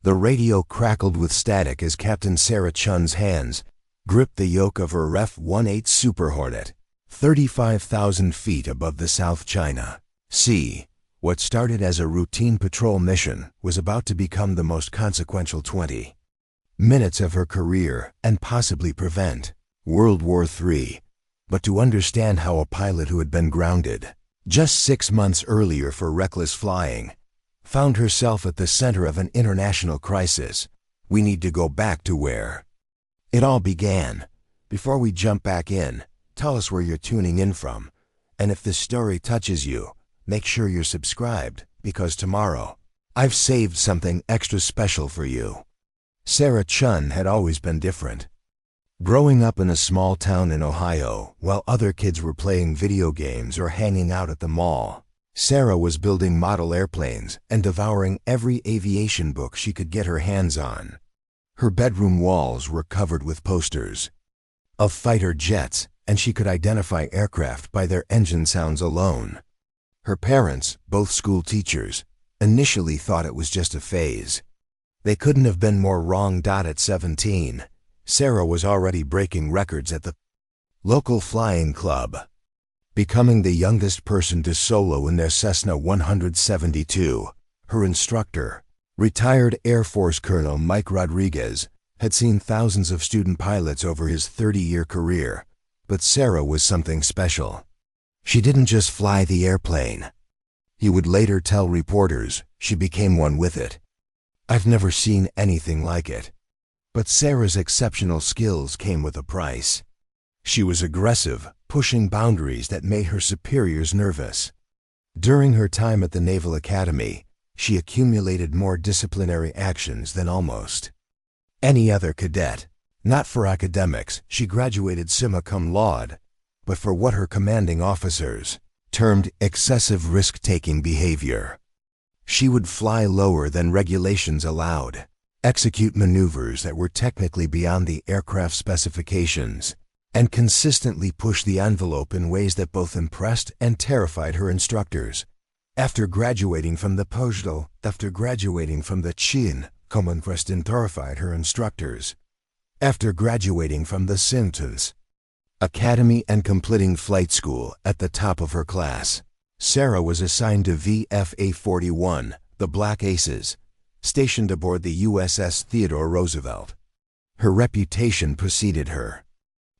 The radio crackled with static as Captain Sarah Chen's hands gripped the yoke of her F-18 Super Hornet, 35,000 feet above the South China Sea. What started as a routine patrol mission was about to become the most consequential 20 minutes of her career and possibly prevent World War III. But to understand how a pilot who had been grounded just 6 months earlier for reckless flying found herself at the center of an international crisis, we need to go back to where it all began. Before we jump back in, tell us where you're tuning in from, and if this story touches you, make sure you're subscribed, because tomorrow, I've saved something extra special for you. Sarah Chen had always been different. Growing up in a small town in Ohio, while other kids were playing video games or hanging out at the mall, Sarah was building model airplanes and devouring every aviation book she could get her hands on. Her bedroom walls were covered with posters of fighter jets, and she could identify aircraft by their engine sounds alone. Her parents, both school teachers, initially thought it was just a phase. They couldn't have been more wrong. At 17, Sarah was already breaking records at the local flying club, becoming the youngest person to solo in their Cessna 172. Her instructor, retired Air Force Colonel Mike Rodriguez, had seen thousands of student pilots over his 30-year career, but Sarah was something special. She didn't just fly the airplane. He would later tell reporters she became one with it. I've never seen anything like it. But Sarah's exceptional skills came with a price. She was aggressive, pushing boundaries that made her superiors nervous. During her time at the Naval Academy, she accumulated more disciplinary actions than almost any other cadet. Not for academics, she graduated summa cum laude, but for what her commanding officers termed excessive risk-taking behavior. She would fly lower than regulations allowed, execute maneuvers that were technically beyond the aircraft specifications, and consistently push the envelope in ways that both impressed and terrified her instructors. After graduating from the Chin, impressed and terrified her instructors. After graduating from the Sentence Academy and completing flight school at the top of her class, Sarah was assigned to VFA-41, the Black Aces, stationed aboard the USS Theodore Roosevelt. Her reputation preceded her.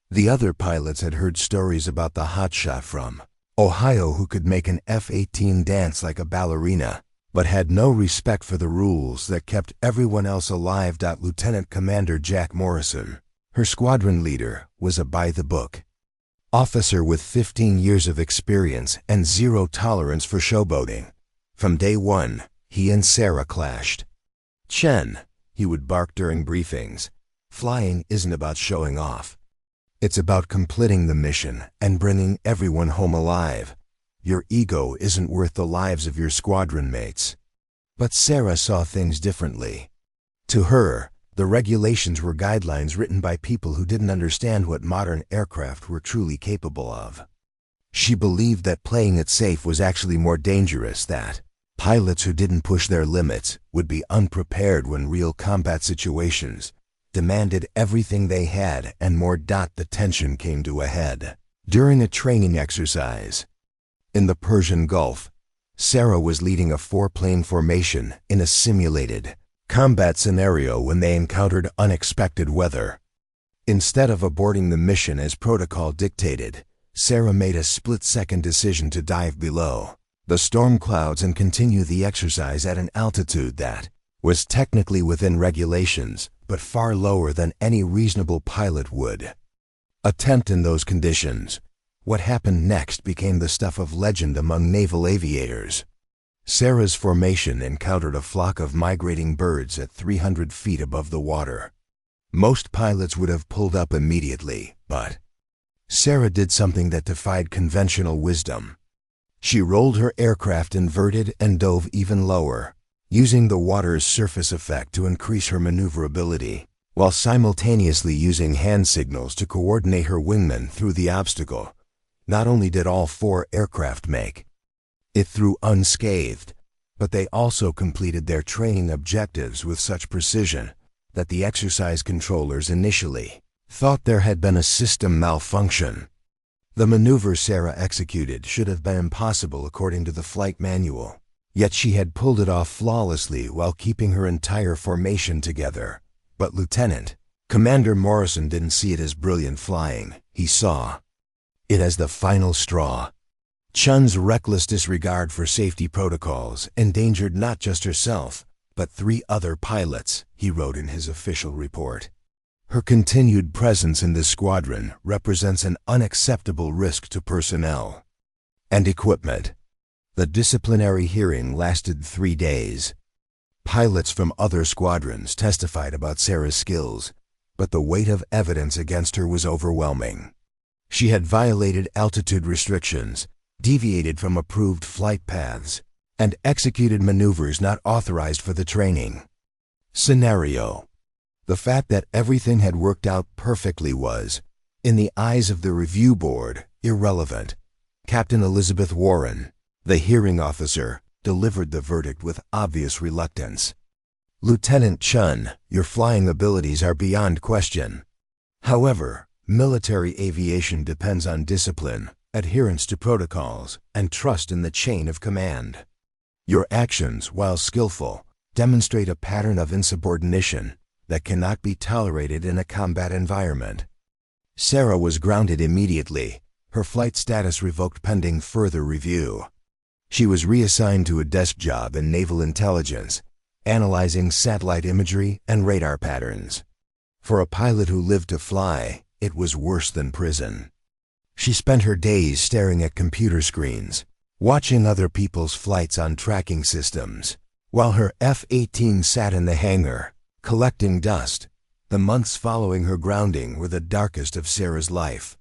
The other pilots had heard stories about the hotshot from Ohio who could make an F-18 dance like a ballerina, but had no respect for the rules that kept everyone else alive. Lieutenant Commander Jack Morrison, her squadron leader, was a by-the-book officer with 15 years of experience and zero tolerance for showboating. From day one, he and Sarah clashed. "Chen," he would bark during briefings, "flying isn't about showing off. It's about completing the mission and bringing everyone home alive. Your ego isn't worth the lives of your squadron mates." But Sarah saw things differently. To her, the regulations were guidelines written by people who didn't understand what modern aircraft were truly capable of. She believed that playing it safe was actually more dangerous, that pilots who didn't push their limits would be unprepared when real combat situations demanded everything they had and more. The tension came to a head during a training exercise in the Persian Gulf. Sarah was leading a 4-plane formation in a simulated combat scenario when they encountered unexpected weather. Instead of aborting the mission as protocol dictated, Sarah made a split-second decision to dive below the storm clouds and continue the exercise at an altitude that was technically within regulations, but far lower than any reasonable pilot would attempt in those conditions. What happened next became the stuff of legend among naval aviators. Sarah's formation encountered a flock of migrating birds at 300 feet above the water. Most pilots would have pulled up immediately, but Sarah did something that defied conventional wisdom. She rolled her aircraft inverted and dove even lower, using the water's surface effect to increase her maneuverability, while simultaneously using hand signals to coordinate her wingmen through the obstacle. Not only did all 4 aircraft make it through unscathed, But they also completed their training objectives with such precision that the exercise controllers initially thought there had been a system malfunction. The maneuver Sarah executed should have been impossible according to the flight manual, yet she had pulled it off flawlessly while keeping her entire formation together. But Lieutenant Commander Morrison didn't see it as brilliant flying. He saw it as the final straw. Chun's reckless disregard for safety protocols endangered not just herself, but 3 other pilots, he wrote in his official report. Her continued presence in this squadron represents an unacceptable risk to personnel and equipment. The disciplinary hearing lasted 3 days. Pilots from other squadrons testified about Sarah's skills, but the weight of evidence against her was overwhelming. She had violated altitude restrictions, deviated from approved flight paths, and executed maneuvers not authorized for the training scenario. The fact that everything had worked out perfectly was, in the eyes of the review board, irrelevant. Captain Elizabeth Warren, the hearing officer, delivered the verdict with obvious reluctance. Lieutenant Chun, your flying abilities are beyond question. However, military aviation depends on discipline, adherence to protocols, and trust in the chain of command. Your actions, while skillful, demonstrate a pattern of insubordination that cannot be tolerated in a combat environment. Sarah was grounded immediately, her flight status revoked pending further review. She was reassigned to a desk job in naval intelligence, analyzing satellite imagery and radar patterns. For a pilot who lived to fly, it was worse than prison. She spent her days staring at computer screens, watching other people's flights on tracking systems, while her F-18 sat in the hangar, collecting dust. The months following her grounding were the darkest of Sarah's life.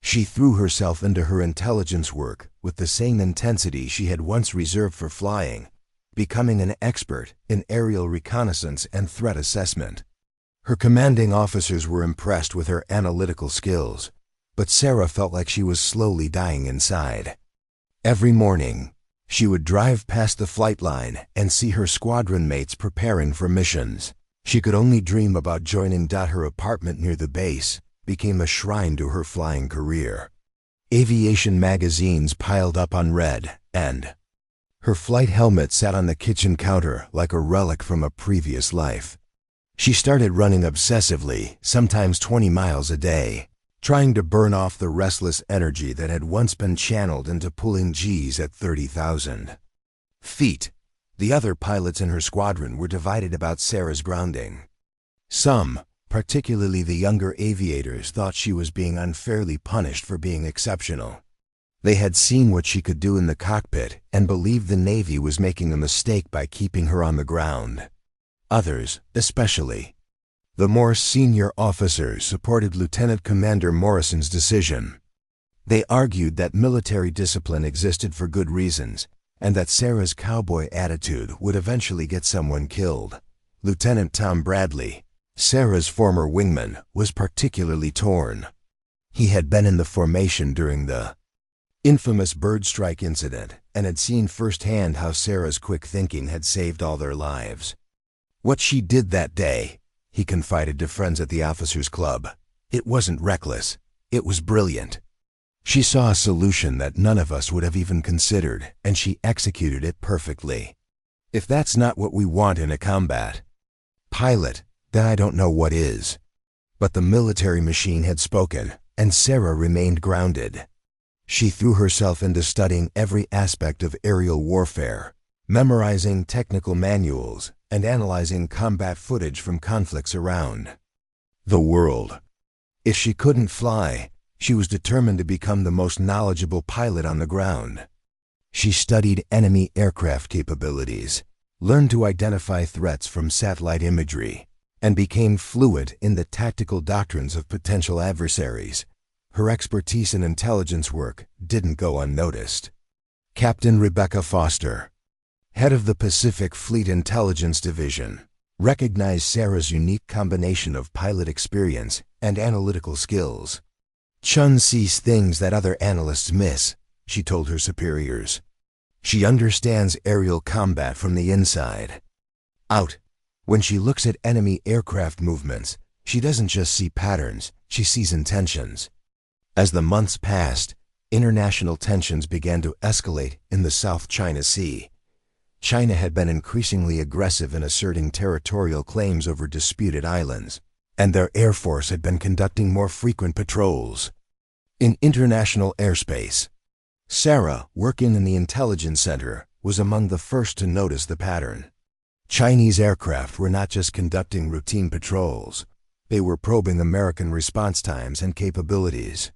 She threw herself into her intelligence work with the same intensity she had once reserved for flying, becoming an expert in aerial reconnaissance and threat assessment. Her commanding officers were impressed with her analytical skills, but Sarah felt like she was slowly dying inside. Every morning, she would drive past the flight line and see her squadron mates preparing for missions. She could only dream about joining. Her apartment near the base became a shrine to her flying career. Aviation magazines piled up unread, and her flight helmet sat on the kitchen counter like a relic from a previous life. She started running obsessively, sometimes 20 miles a day, trying to burn off the restless energy that had once been channeled into pulling G's at 30,000 feet. The other pilots in her squadron were divided about Sarah's grounding. Some, particularly the younger aviators, thought she was being unfairly punished for being exceptional. They had seen what she could do in the cockpit and believed the Navy was making a mistake by keeping her on the ground. Others, especially the more senior officers, supported Lieutenant Commander Morrison's decision. They argued that military discipline existed for good reasons, and that Sarah's cowboy attitude would eventually get someone killed. Lieutenant Tom Bradley, Sarah's former wingman, was particularly torn. He had been in the formation during the infamous bird strike incident and had seen firsthand how Sarah's quick thinking had saved all their lives. What she did that day, he confided to friends at the officers' club, it wasn't reckless, it was brilliant. She saw a solution that none of us would have even considered, and she executed it perfectly. If that's not what we want in a combat pilot, then I don't know what is. But the military machine had spoken, and Sarah remained grounded. She threw herself into studying every aspect of aerial warfare, memorizing technical manuals, and analyzing combat footage from conflicts around the world. If she couldn't fly, she was determined to become the most knowledgeable pilot on the ground. She studied enemy aircraft capabilities, learned to identify threats from satellite imagery, and became fluent in the tactical doctrines of potential adversaries. Her expertise in intelligence work didn't go unnoticed. Captain Rebecca Foster, head of the Pacific Fleet Intelligence Division, recognized Sarah's unique combination of pilot experience and analytical skills. Chun sees things that other analysts miss, she told her superiors. She understands aerial combat from the inside out. When she looks at enemy aircraft movements, she doesn't just see patterns, she sees intentions. As the months passed, international tensions began to escalate in the South China Sea. China had been increasingly aggressive in asserting territorial claims over disputed islands, and their air force had been conducting more frequent patrols in international airspace. Sarah, working in the intelligence center, was among the first to notice the pattern. Chinese aircraft were not just conducting routine patrols, they were probing American response times and capabilities.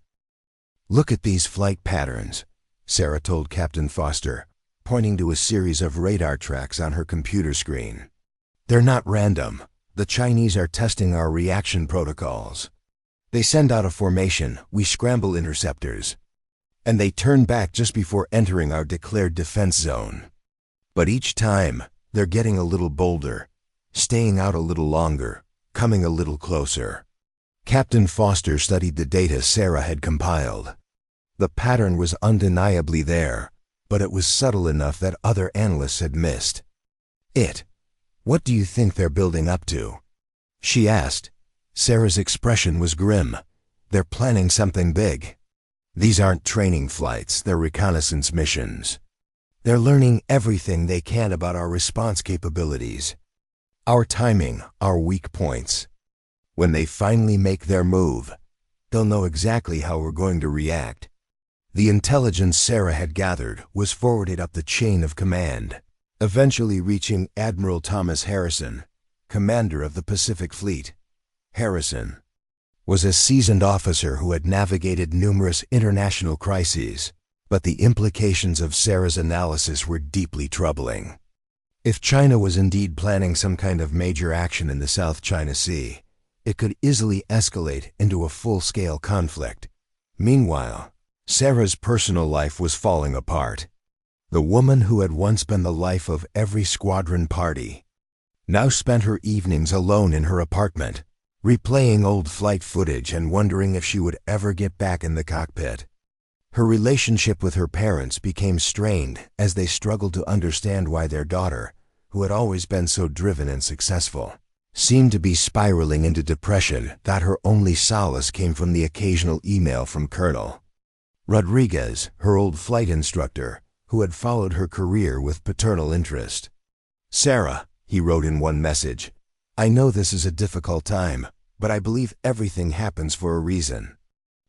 "Look at these flight patterns," Sarah told Captain Foster, pointing to a series of radar tracks on her computer screen. "They're not random. The Chinese are testing our reaction protocols. They send out a formation, we scramble interceptors, and they turn back just before entering our declared defense zone. But each time, they're getting a little bolder, staying out a little longer, coming a little closer." Captain Foster studied the data Sarah had compiled. The pattern was undeniably there, but it was subtle enough that other analysts had missed it. "What do you think they're building up to?" she asked. Sarah's expression was grim. "They're planning something big. These aren't training flights, they're reconnaissance missions. They're learning everything they can about our response capabilities, our timing, our weak points. When they finally make their move, they'll know exactly how we're going to react." The intelligence Sarah had gathered was forwarded up the chain of command, eventually reaching Admiral Thomas Harrison, commander of the Pacific Fleet. Harrison was a seasoned officer who had navigated numerous international crises, but the implications of Sarah's analysis were deeply troubling. If China was indeed planning some kind of major action in the South China Sea, it could easily escalate into a full-scale conflict. Meanwhile, Sarah's personal life was falling apart. The woman who had once been the life of every squadron party now spent her evenings alone in her apartment, replaying old flight footage and wondering if she would ever get back in the cockpit. Her relationship with her parents became strained as they struggled to understand why their daughter, who had always been so driven and successful, seemed to be spiraling into depression. That her only solace came from the occasional email from Colonel Rodriguez, her old flight instructor, who had followed her career with paternal interest. "Sarah," he wrote in one message, "I know this is a difficult time, but I believe everything happens for a reason.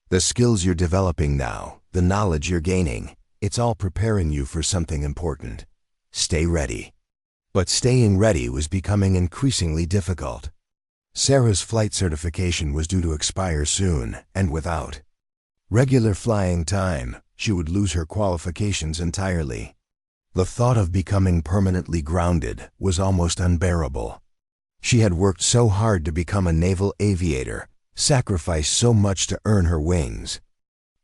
The skills you're developing now, the knowledge you're gaining, it's all preparing you for something important. Stay ready." But staying ready was becoming increasingly difficult. Sarah's flight certification was due to expire soon, and without regular flying time, she would lose her qualifications entirely. The thought of becoming permanently grounded was almost unbearable. She had worked so hard to become a naval aviator, sacrificed so much to earn her wings,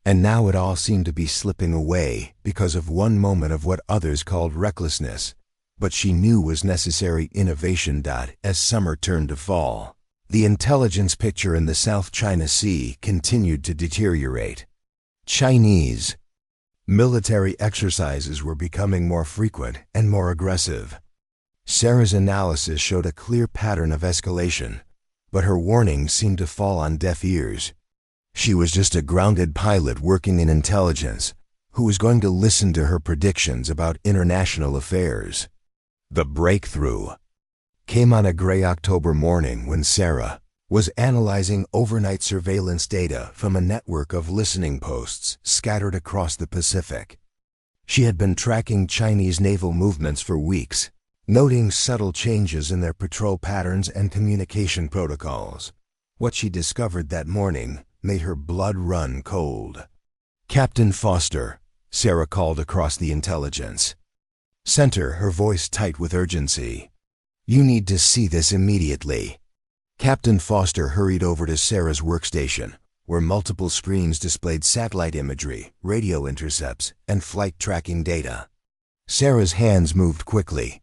and now it all seemed to be slipping away because of one moment of what others called recklessness, but she knew was necessary innovation. As summer turned to fall, the intelligence picture in the South China Sea continued to deteriorate. Chinese military exercises were becoming more frequent and more aggressive. Sarah's analysis showed a clear pattern of escalation, but her warnings seemed to fall on deaf ears. She was just a grounded pilot working in intelligence who was going to listen to her predictions about international affairs. The breakthrough came on a gray October morning when Sarah was analyzing overnight surveillance data from a network of listening posts scattered across the Pacific. She had been tracking Chinese naval movements for weeks, noting subtle changes in their patrol patterns and communication protocols. What she discovered that morning made her blood run cold. "Captain Foster," Sarah called across the intelligence center, her voice tight with urgency. "You need to see this immediately." Captain Foster hurried over to Sarah's workstation, where multiple screens displayed satellite imagery, radio intercepts, and flight tracking data. Sarah's hands moved quickly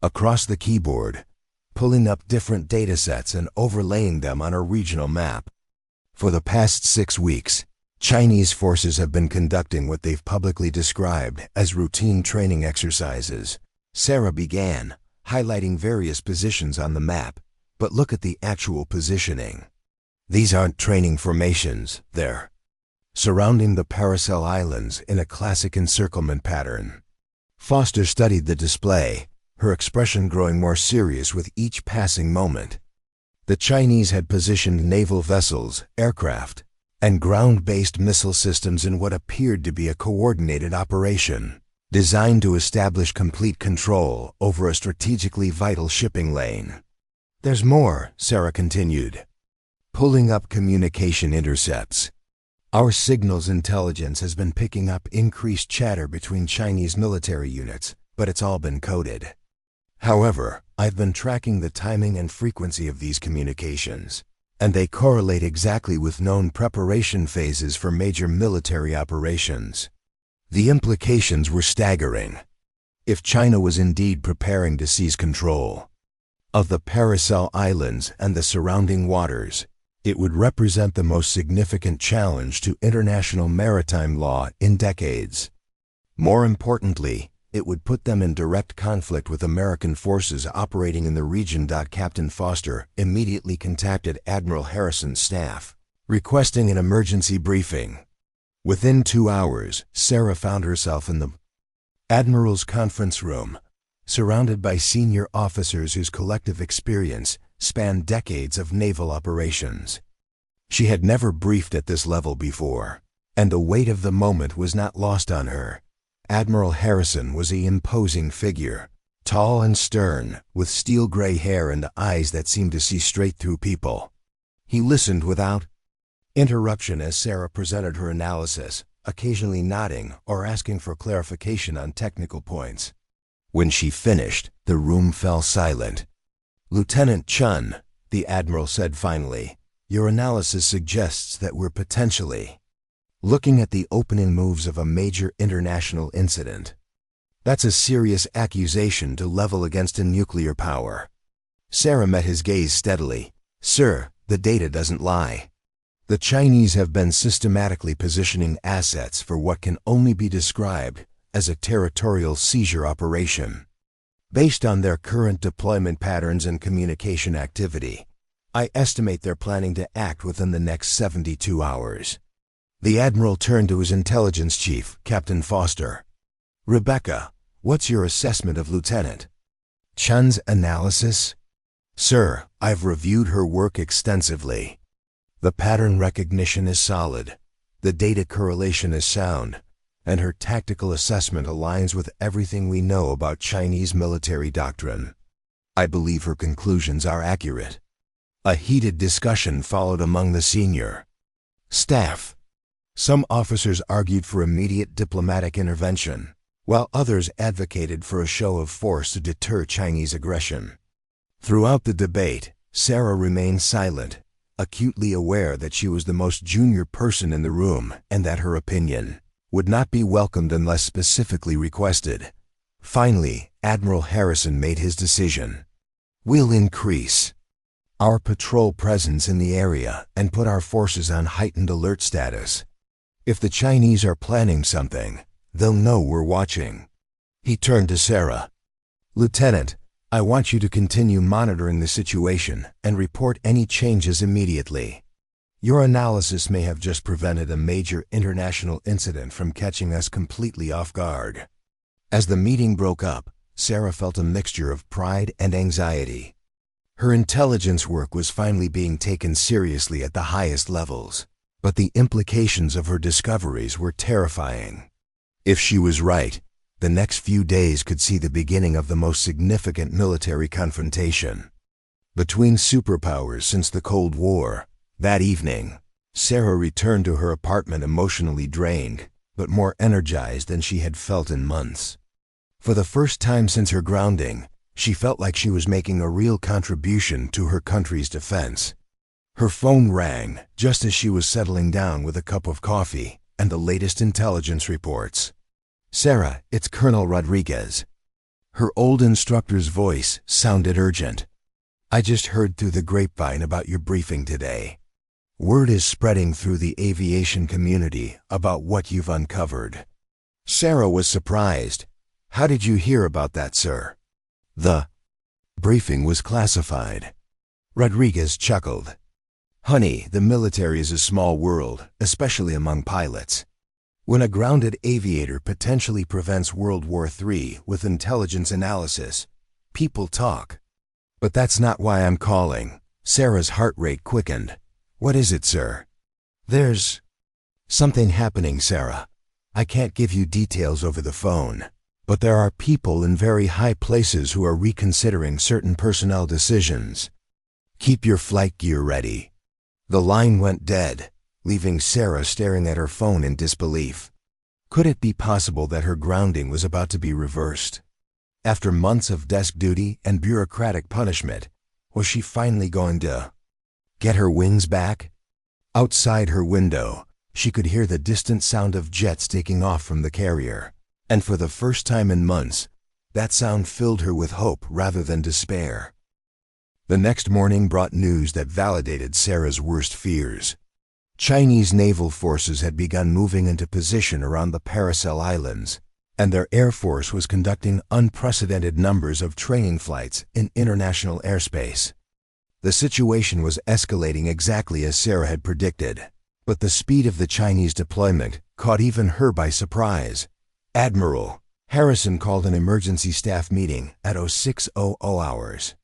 across the keyboard, pulling up different datasets and overlaying them on a regional map. For the past 6 weeks, Chinese forces have been conducting what they've publicly described as routine training exercises. Sarah began, highlighting various positions on the map, but look at the actual positioning. These aren't training formations, they're surrounding the Paracel Islands in a classic encirclement pattern. Foster studied the display, her expression growing more serious with each passing moment. The Chinese had positioned naval vessels, aircraft, and ground-based missile systems in what appeared to be a coordinated operation, designed to establish complete control over a strategically vital shipping lane. There's more, Sarah continued, pulling up communication intercepts. Our signals intelligence has been picking up increased chatter between Chinese military units, but it's all been coded. However, I've been tracking the timing and frequency of these communications, and they correlate exactly with known preparation phases for major military operations. The implications were staggering. If China was indeed preparing to seize control of the Paracel Islands and the surrounding waters, it would represent the most significant challenge to international maritime law in decades. More importantly, it would put them in direct conflict with American forces operating in the region. Captain Foster immediately contacted Admiral Harrison's staff, requesting an emergency briefing. Within 2 hours, Sarah found herself in the Admiral's conference room, surrounded by senior officers whose collective experience spanned decades of naval operations. She had never briefed at this level before, and the weight of the moment was not lost on her. Admiral Harrison was an imposing figure, tall and stern, with steel-gray hair and eyes that seemed to see straight through people. He listened without interruption as Sarah presented her analysis, occasionally nodding or asking for clarification on technical points. When she finished, the room fell silent. "Lieutenant Chen," the Admiral said finally, "your analysis suggests that we're potentially looking at the opening moves of a major international incident. That's a serious accusation to level against a nuclear power." Sarah met his gaze steadily. "Sir, the data doesn't lie. The Chinese have been systematically positioning assets for what can only be described as a territorial seizure operation. Based on their current deployment patterns and communication activity, I estimate they're planning to act within the next 72 hours. The Admiral turned to his intelligence chief, Captain Foster. "Rebecca, what's your assessment of Lieutenant Chen's analysis?" "Sir, I've reviewed her work extensively. The pattern recognition is solid, the data correlation is sound, and her tactical assessment aligns with everything we know about Chinese military doctrine. I believe her conclusions are accurate." A heated discussion followed among the senior staff. Some officers argued for immediate diplomatic intervention, while others advocated for a show of force to deter Chinese aggression. Throughout the debate, Sarah remained silent, acutely aware that she was the most junior person in the room and that her opinion would not be welcomed unless specifically requested. Finally, Admiral Harrison made his decision. "We'll increase our patrol presence in the area and put our forces on heightened alert status. If the Chinese are planning something, they'll know we're watching." He turned to Sarah. "Lieutenant, I want you to continue monitoring the situation and report any changes immediately. Your analysis may have just prevented a major international incident from catching us completely off guard." As the meeting broke up, Sarah felt a mixture of pride and anxiety. Her intelligence work was finally being taken seriously at the highest levels, but the implications of her discoveries were terrifying. If she was right, the next few days could see the beginning of the most significant military confrontation between superpowers since the Cold War. That evening, Sarah returned to her apartment emotionally drained, but more energized than she had felt in months. For the first time since her grounding, she felt like she was making a real contribution to her country's defense. Her phone rang just as she was settling down with a cup of coffee and the latest intelligence reports. "Sarah, it's Colonel Rodriguez." Her old instructor's voice sounded urgent. "I just heard through the grapevine about your briefing today. Word is spreading through the aviation community about what you've uncovered." Sarah was surprised. "How did you hear about that, sir?" "The briefing was classified." Rodriguez chuckled. "Honey, the military is a small world, especially among pilots. When a grounded aviator potentially prevents World War III with intelligence analysis, people talk. But that's not why I'm calling." Sarah's heart rate quickened. "What is it, sir?" "There's something happening, Sarah. I can't give you details over the phone, but there are people in very high places who are reconsidering certain personnel decisions. Keep your flight gear ready." The line went dead, leaving Sarah staring at her phone in disbelief. Could it be possible that her grounding was about to be reversed? After months of desk duty and bureaucratic punishment, was she finally going to get her wings back? Outside her window, she could hear the distant sound of jets taking off from the carrier, and for the first time in months, that sound filled her with hope rather than despair. The next morning brought news that validated Sarah's worst fears. Chinese naval forces had begun moving into position around the Paracel Islands, and their air force was conducting unprecedented numbers of training flights in international airspace. The situation was escalating exactly as Sarah had predicted, but the speed of the Chinese deployment caught even her by surprise. Admiral Harrison called an emergency staff meeting at 0600 hours.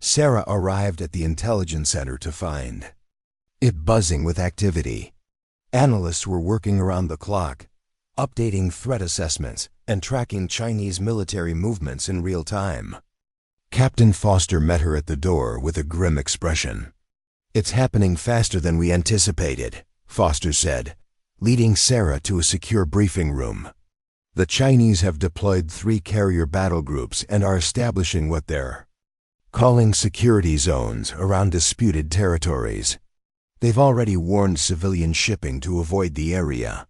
Sarah arrived at the intelligence center to find it buzzing with activity. Analysts were working around the clock, updating threat assessments and tracking Chinese military movements in real time. Captain Foster met her at the door with a grim expression. "It's happening faster than we anticipated," Foster said, leading Sarah to a secure briefing room. "The Chinese have deployed 3 carrier battle groups and are establishing what they're calling security zones around disputed territories. They've already warned civilian shipping to avoid the area."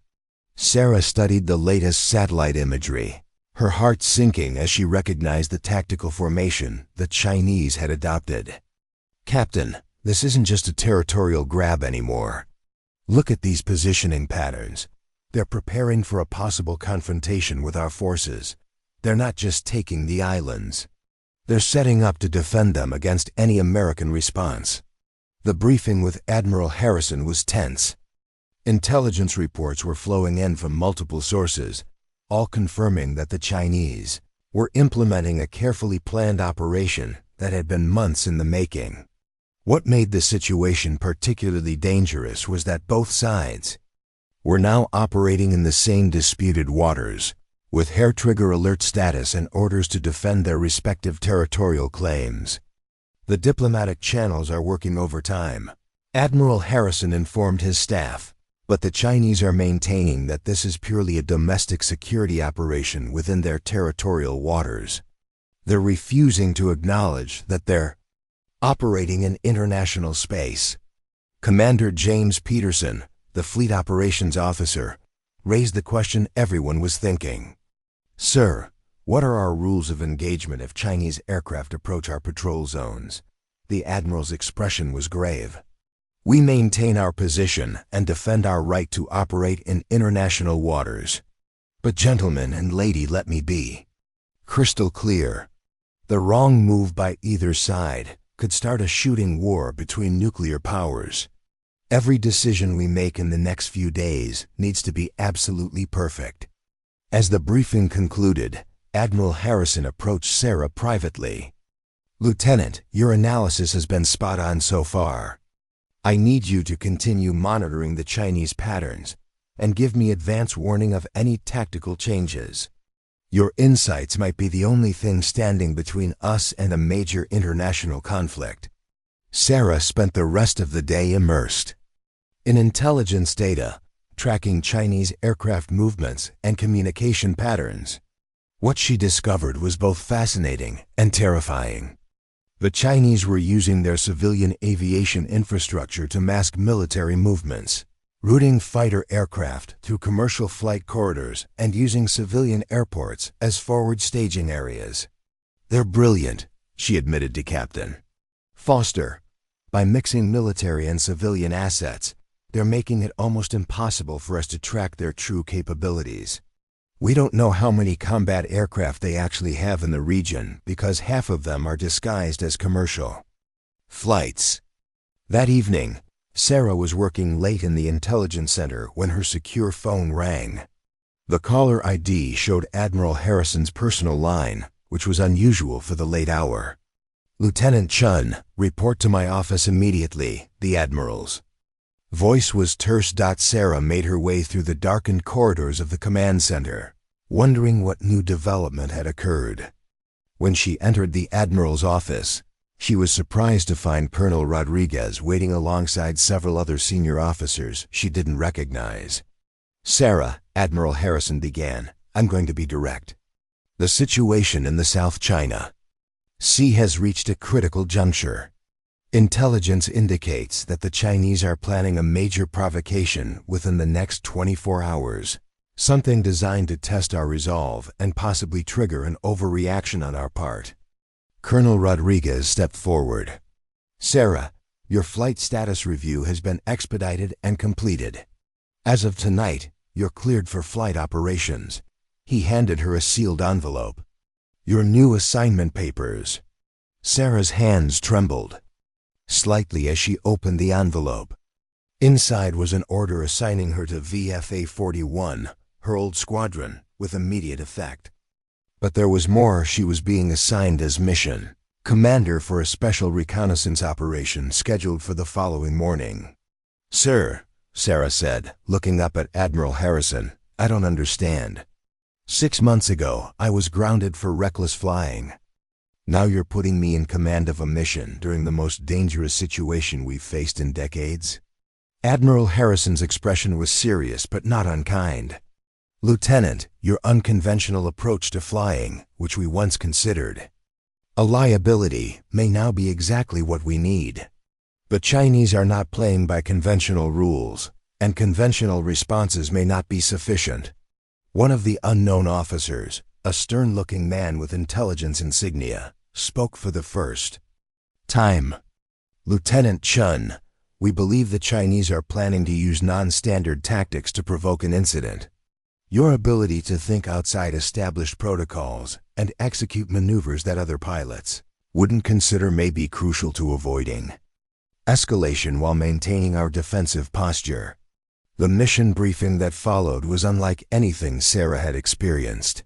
Sarah studied the latest satellite imagery, her heart sinking as she recognized the tactical formation the Chinese had adopted. "Captain, this isn't just a territorial grab anymore. Look at these positioning patterns. They're preparing for a possible confrontation with our forces. They're not just taking the islands. They're setting up to defend them against any American response." The briefing with Admiral Harrison was tense. Intelligence reports were flowing in from multiple sources, all confirming that the Chinese were implementing a carefully planned operation that had been months in the making. What made the situation particularly dangerous was that both sides were now operating in the same disputed waters, with hair-trigger alert status and orders to defend their respective territorial claims. "The diplomatic channels are working overtime," Admiral Harrison informed his staff, "but the Chinese are maintaining that this is purely a domestic security operation within their territorial waters. They're refusing to acknowledge that they're operating in international space." Commander James Peterson, the fleet operations officer, raised the question everyone was thinking. "Sir, what are our rules of engagement if Chinese aircraft approach our patrol zones?" The Admiral's expression was grave. "We maintain our position and defend our right to operate in international waters. But gentlemen and lady, let me be crystal clear. The wrong move by either side could start a shooting war between nuclear powers. Every decision we make in the next few days needs to be absolutely perfect." As the briefing concluded, Admiral Harrison approached Sarah privately. "Lieutenant, your analysis has been spot on so far. I need you to continue monitoring the Chinese patterns and give me advance warning of any tactical changes. Your insights might be the only thing standing between us and a major international conflict." Sarah spent the rest of the day immersed in intelligence data, tracking Chinese aircraft movements and communication patterns. What she discovered was both fascinating and terrifying. The Chinese were using their civilian aviation infrastructure to mask military movements, routing fighter aircraft through commercial flight corridors and using civilian airports as forward staging areas. "They're brilliant," she admitted to Captain Foster. By mixing military and civilian assets, they're making it almost impossible for us to track their true capabilities. We don't know how many combat aircraft they actually have in the region because half of them are disguised as commercial flights. That evening, Sarah was working late in the intelligence center when her secure phone rang. The caller ID showed Admiral Harrison's personal line, which was unusual for the late hour. "Lieutenant Chen, report to my office immediately," the admiral's voice was terse. Sarah made her way through the darkened corridors of the command center, wondering what new development had occurred. When she entered the admiral's office, she was surprised to find Colonel Rodriguez waiting alongside several other senior officers she didn't recognize. "Sarah," Admiral Harrison began, "I'm going to be direct. The situation in the South China Sea has reached a critical juncture. Intelligence indicates that the Chinese are planning a major provocation within the next 24 hours, something designed to test our resolve and possibly trigger an overreaction on our part." Colonel Rodriguez stepped forward. "Sarah, your flight status review has been expedited and completed. As of tonight, you're cleared for flight operations." He handed her a sealed envelope. "Your new assignment papers." Sarah's hands trembled slightly as she opened the envelope. Inside was an order assigning her to VFA 41, her old squadron, with immediate effect. But there was more. She was being assigned as mission commander for a special reconnaissance operation scheduled for the following morning. "Sir," Sarah said, looking up at Admiral Harrison, "I don't understand. 6 months ago, I was grounded for reckless flying. Now you're putting me in command of a mission during the most dangerous situation we've faced in decades?" Admiral Harrison's expression was serious but not unkind. "Lieutenant, your unconventional approach to flying, which we once considered a liability, may now be exactly what we need. The Chinese are not playing by conventional rules, and conventional responses may not be sufficient." One of the unknown officers, a stern-looking man with intelligence insignia, spoke for the first time. "Lieutenant Chen, we believe the Chinese are planning to use non-standard tactics to provoke an incident. Your ability to think outside established protocols and execute maneuvers that other pilots wouldn't consider may be crucial to avoiding escalation while maintaining our defensive posture." The mission briefing that followed was unlike anything Sarah had experienced.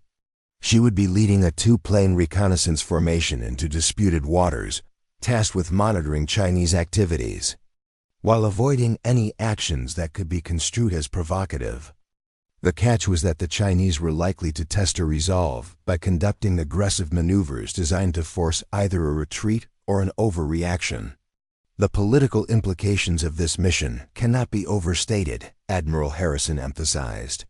She would be leading a 2-plane reconnaissance formation into disputed waters, tasked with monitoring Chinese activities, while avoiding any actions that could be construed as provocative. The catch was that the Chinese were likely to test her resolve by conducting aggressive maneuvers designed to force either a retreat or an overreaction. "The political implications of this mission cannot be overstated," Admiral Harrison emphasized.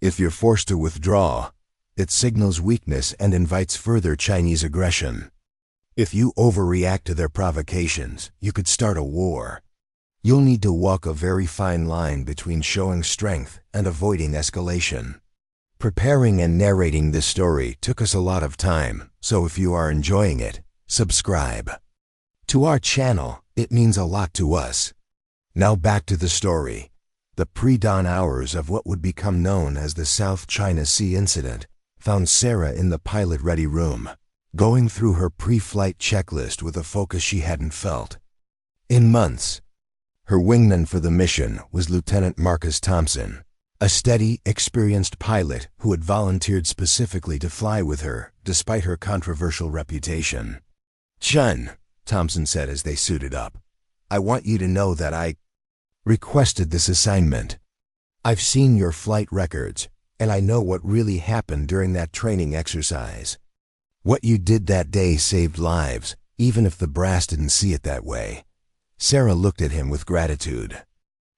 "If you're forced to withdraw, it signals weakness and invites further Chinese aggression. If you overreact to their provocations, you could start a war. You'll need to walk a very fine line between showing strength and avoiding escalation." Preparing and narrating this story took us a lot of time, so if you are enjoying it, subscribe to our channel. It means a lot to us. Now back to the story. The pre-dawn hours of what would become known as the South China Sea incident found Sarah in the pilot-ready room, going through her pre-flight checklist with a focus she hadn't felt in months. Her wingman for the mission was Lieutenant Marcus Thompson, a steady, experienced pilot who had volunteered specifically to fly with her, despite her controversial reputation. "Chen," Thompson said as they suited up, "I want you to know that I requested this assignment. I've seen your flight records, and I know what really happened during that training exercise. What you did that day saved lives, even if the brass didn't see it that way." Sarah looked at him with gratitude.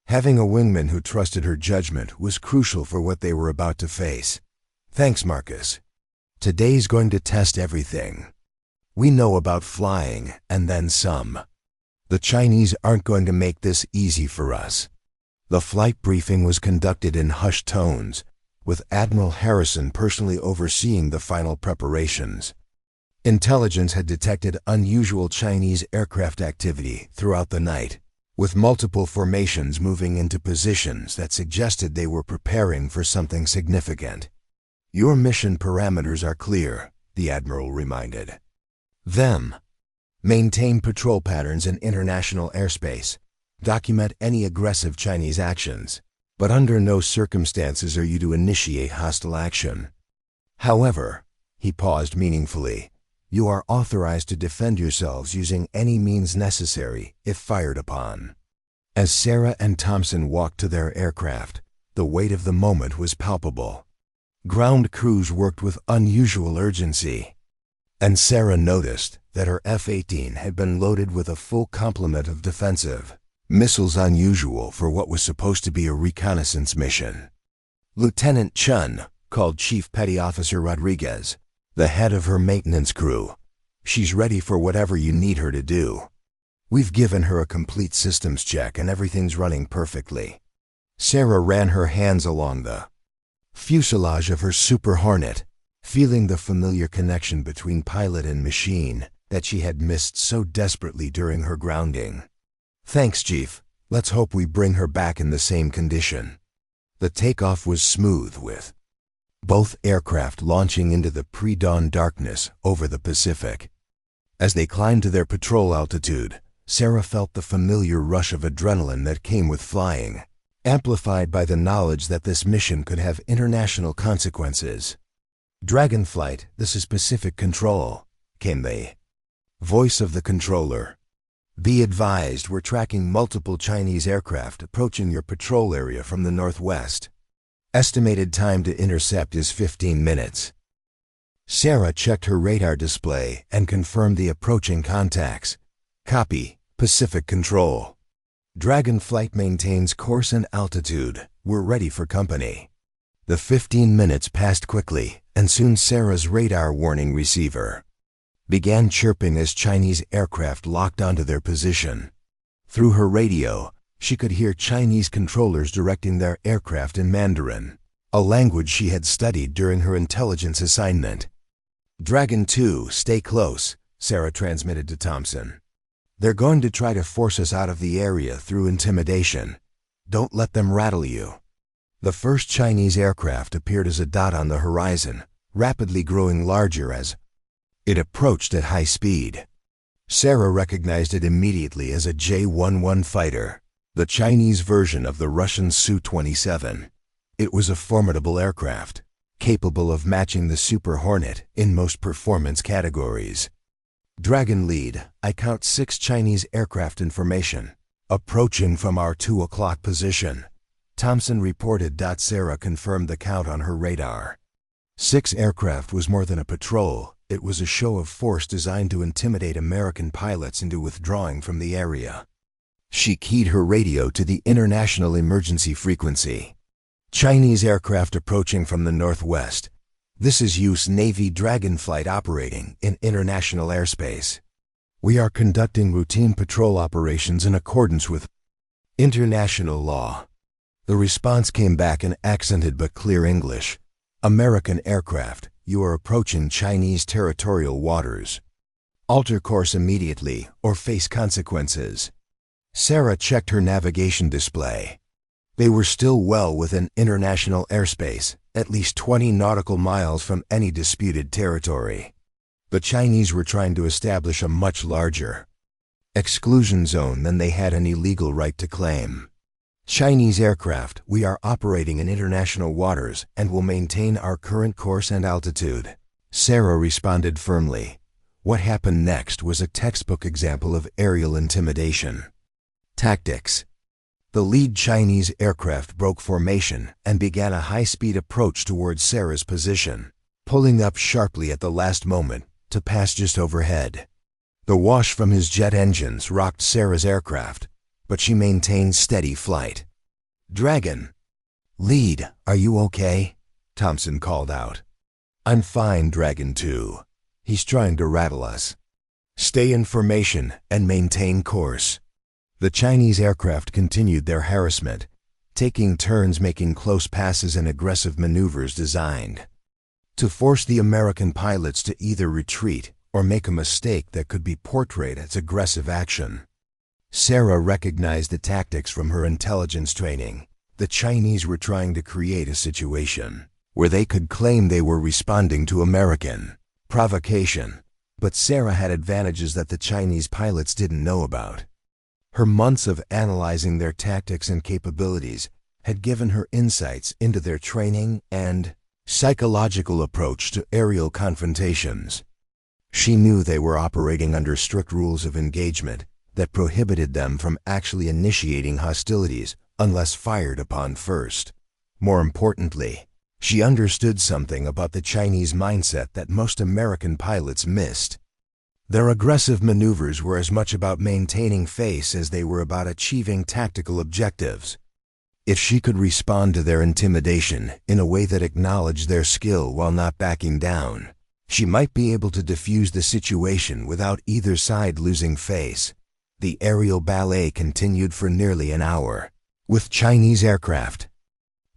Having a wingman who trusted her judgment was crucial for what they were about to face. "Thanks, Marcus. Today's going to test everything we know about flying, and then some. The Chinese aren't going to make this easy for us." The flight briefing was conducted in hushed tones, with Admiral Harrison personally overseeing the final preparations. Intelligence had detected unusual Chinese aircraft activity throughout the night, with multiple formations moving into positions that suggested they were preparing for something significant. "Your mission parameters are clear," the admiral reminded them. "Maintain patrol patterns in international airspace. Document any aggressive Chinese actions, but under no circumstances are you to initiate hostile action. However," he paused meaningfully, "you are authorized to defend yourselves using any means necessary if fired upon." As Sarah and Thompson walked to their aircraft, the weight of the moment was palpable. Ground crews worked with unusual urgency, and Sarah noticed that her F-18 had been loaded with a full complement of defensive missiles, unusual for what was supposed to be a reconnaissance mission. Lieutenant Chen called Chief Petty Officer Rodriguez, the head of her maintenance crew. "She's ready for whatever you need her to do. We've given her a complete systems check and everything's running perfectly." Sarah ran her hands along the fuselage of her Super Hornet, feeling the familiar connection between pilot and machine that she had missed so desperately during her grounding. "Thanks, Chief. Let's hope we bring her back in the same condition." The takeoff was smooth, with both aircraft launching into the pre-dawn darkness over the Pacific. As they climbed to their patrol altitude, Sarah felt the familiar rush of adrenaline that came with flying, amplified by the knowledge that this mission could have international consequences. "Dragonflight, this is Pacific Control," came the voice of the controller. "Be advised, we're tracking multiple Chinese aircraft approaching your patrol area from the northwest. Estimated time to intercept is 15 minutes. Sarah checked her radar display and confirmed the approaching contacts. "Copy, Pacific Control. Dragonflight maintains course and altitude. We're ready for company." The 15 minutes passed quickly, and soon Sarah's radar warning receiver began chirping as Chinese aircraft locked onto their position. Through her radio, she could hear Chinese controllers directing their aircraft in Mandarin, a language she had studied during her intelligence assignment. "Dragon 2, stay close," Sarah transmitted to Thompson. "They're going to try to force us out of the area through intimidation. Don't let them rattle you." The first Chinese aircraft appeared as a dot on the horizon, rapidly growing larger as it approached at high speed. Sarah recognized it immediately as a J-11 fighter, the Chinese version of the Russian Su-27. It was a formidable aircraft, capable of matching the Super Hornet in most performance categories. "Dragon lead, I count 6 Chinese aircraft in formation, approaching from our 2 o'clock position," Thompson reported. Sarah confirmed the count on her radar. 6 aircraft was more than a patrol. It was a show of force designed to intimidate American pilots into withdrawing from the area. She keyed her radio to the international emergency frequency. "Chinese aircraft approaching from the northwest. This is U.S. Navy Dragonflight operating in international airspace. We are conducting routine patrol operations in accordance with international law." The response came back in accented but clear English. "American aircraft, you are approaching Chinese territorial waters. Alter course immediately or face consequences." Sarah checked her navigation display. They were still well within international airspace, at least 20 nautical miles from any disputed territory. The Chinese were trying to establish a much larger exclusion zone than they had any legal right to claim. "Chinese aircraft, we are operating in international waters and will maintain our current course and altitude," Sarah responded firmly. What happened next was a textbook example of aerial intimidation tactics. The lead Chinese aircraft broke formation and began a high-speed approach towards Sarah's position, pulling up sharply at the last moment to pass just overhead. The wash from his jet engines rocked Sarah's aircraft, but she maintained steady flight. "Dragon lead, are you okay?" Thompson called out. "I'm fine, Dragon 2. He's trying to rattle us. Stay in formation and maintain course." The Chinese aircraft continued their harassment, taking turns making close passes and aggressive maneuvers designed to force the American pilots to either retreat or make a mistake that could be portrayed as aggressive action. Sarah recognized the tactics from her intelligence training. The Chinese were trying to create a situation where they could claim they were responding to American provocation, but Sarah had advantages that the Chinese pilots didn't know about. Her months of analyzing their tactics and capabilities had given her insights into their training and psychological approach to aerial confrontations. She knew they were operating under strict rules of engagement that prohibited them from actually initiating hostilities unless fired upon first. More importantly, she understood something about the Chinese mindset that most American pilots missed. Their aggressive maneuvers were as much about maintaining face as they were about achieving tactical objectives. If she could respond to their intimidation in a way that acknowledged their skill while not backing down, she might be able to defuse the situation without either side losing face. The aerial ballet continued for nearly an hour, with Chinese aircraft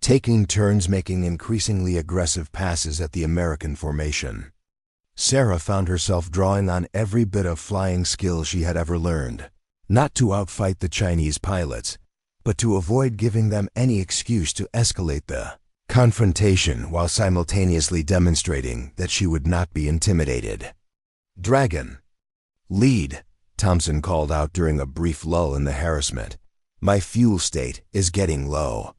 taking turns making increasingly aggressive passes at the American formation. Sarah found herself drawing on every bit of flying skill she had ever learned, not to outfight the Chinese pilots, but to avoid giving them any excuse to escalate the confrontation while simultaneously demonstrating that she would not be intimidated. "Dragon, lead," Thompson called out during a brief lull in the harassment. "My fuel state is getting low.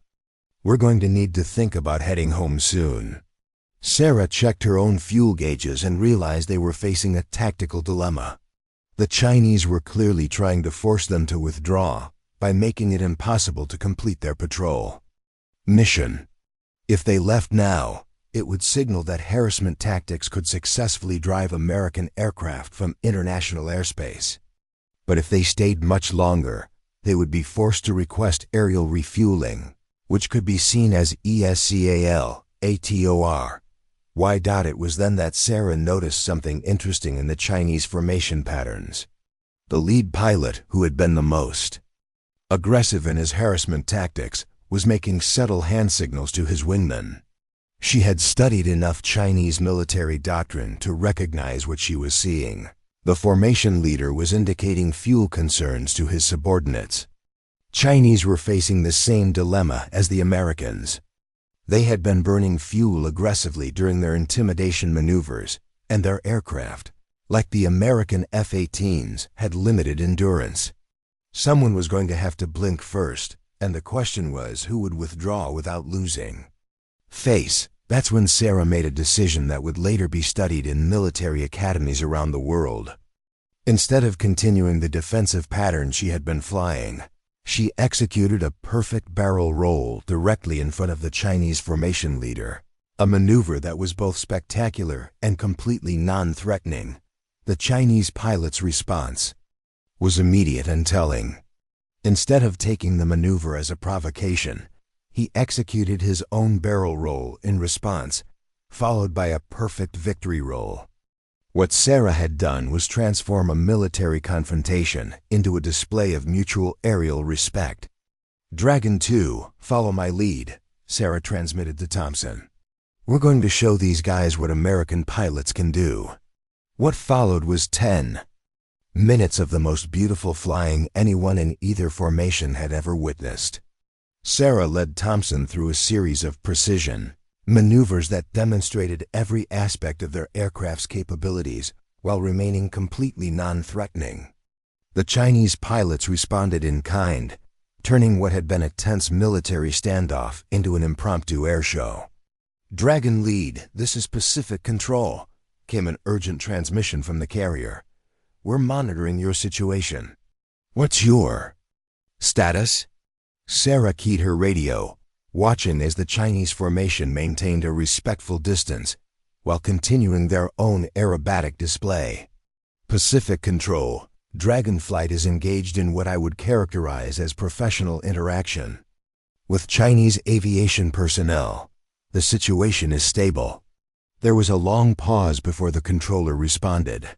We're going to need to think about heading home soon." Sarah checked her own fuel gauges and realized they were facing a tactical dilemma. The Chinese were clearly trying to force them to withdraw by making it impossible to complete their patrol mission. If they left now, it would signal that harassment tactics could successfully drive American aircraft from international airspace. But if they stayed much longer, they would be forced to request aerial refueling, which could be seen as ESCAL-ATOR. It was then that Sarah noticed something interesting in the Chinese formation patterns. The lead pilot, who had been the most aggressive in his harassment tactics, was making subtle hand signals to his wingmen. She had studied enough Chinese military doctrine to recognize what she was seeing. The formation leader was indicating fuel concerns to his subordinates. Chinese were facing the same dilemma as the Americans. They had been burning fuel aggressively during their intimidation maneuvers, and their aircraft, like the American F-18s, had limited endurance. Someone was going to have to blink first, and the question was who would withdraw without losing face. That's when Sarah made a decision that would later be studied in military academies around the world. Instead of continuing the defensive pattern she had been flying, she executed a perfect barrel roll directly in front of the Chinese formation leader, a maneuver that was both spectacular and completely non-threatening. The Chinese pilot's response was immediate and telling. Instead of taking the maneuver as a provocation, he executed his own barrel roll in response, followed by a perfect victory roll. What Sarah had done was transform a military confrontation into a display of mutual aerial respect. "Dragon 2, follow my lead," Sarah transmitted to Thompson. "We're going to show these guys what American pilots can do." What followed was 10 minutes of the most beautiful flying anyone in either formation had ever witnessed. Sarah led Thompson through a series of precision maneuvers that demonstrated every aspect of their aircraft's capabilities while remaining completely non-threatening. The Chinese pilots responded in kind, turning what had been a tense military standoff into an impromptu air show. "Dragon lead, this is Pacific Control," came an urgent transmission from the carrier. "We're monitoring your situation. What's your status?" Sarah keyed her radio, watching as the Chinese formation maintained a respectful distance while continuing their own aerobatic display. "Pacific Control, Dragon Flight is engaged in what I would characterize as professional interaction with Chinese aviation personnel. The situation is stable." There was a long pause before the controller responded.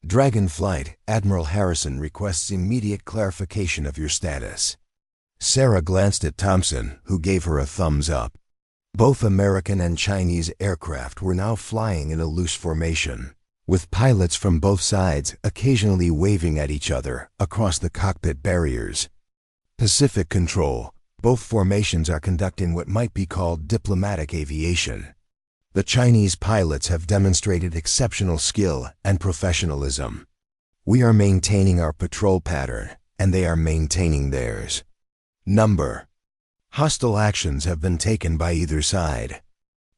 "Dragon Flight, Admiral Harrison requests immediate clarification of your status." Sarah glanced at Thompson, who gave her a thumbs up. Both American and Chinese aircraft were now flying in a loose formation, with pilots from both sides occasionally waving at each other across the cockpit barriers. Pacific Control. Both formations are conducting what might be called diplomatic aviation. The Chinese pilots have demonstrated exceptional skill and professionalism. We are maintaining our patrol pattern, and they are maintaining theirs. Number. Hostile actions have been taken by either side.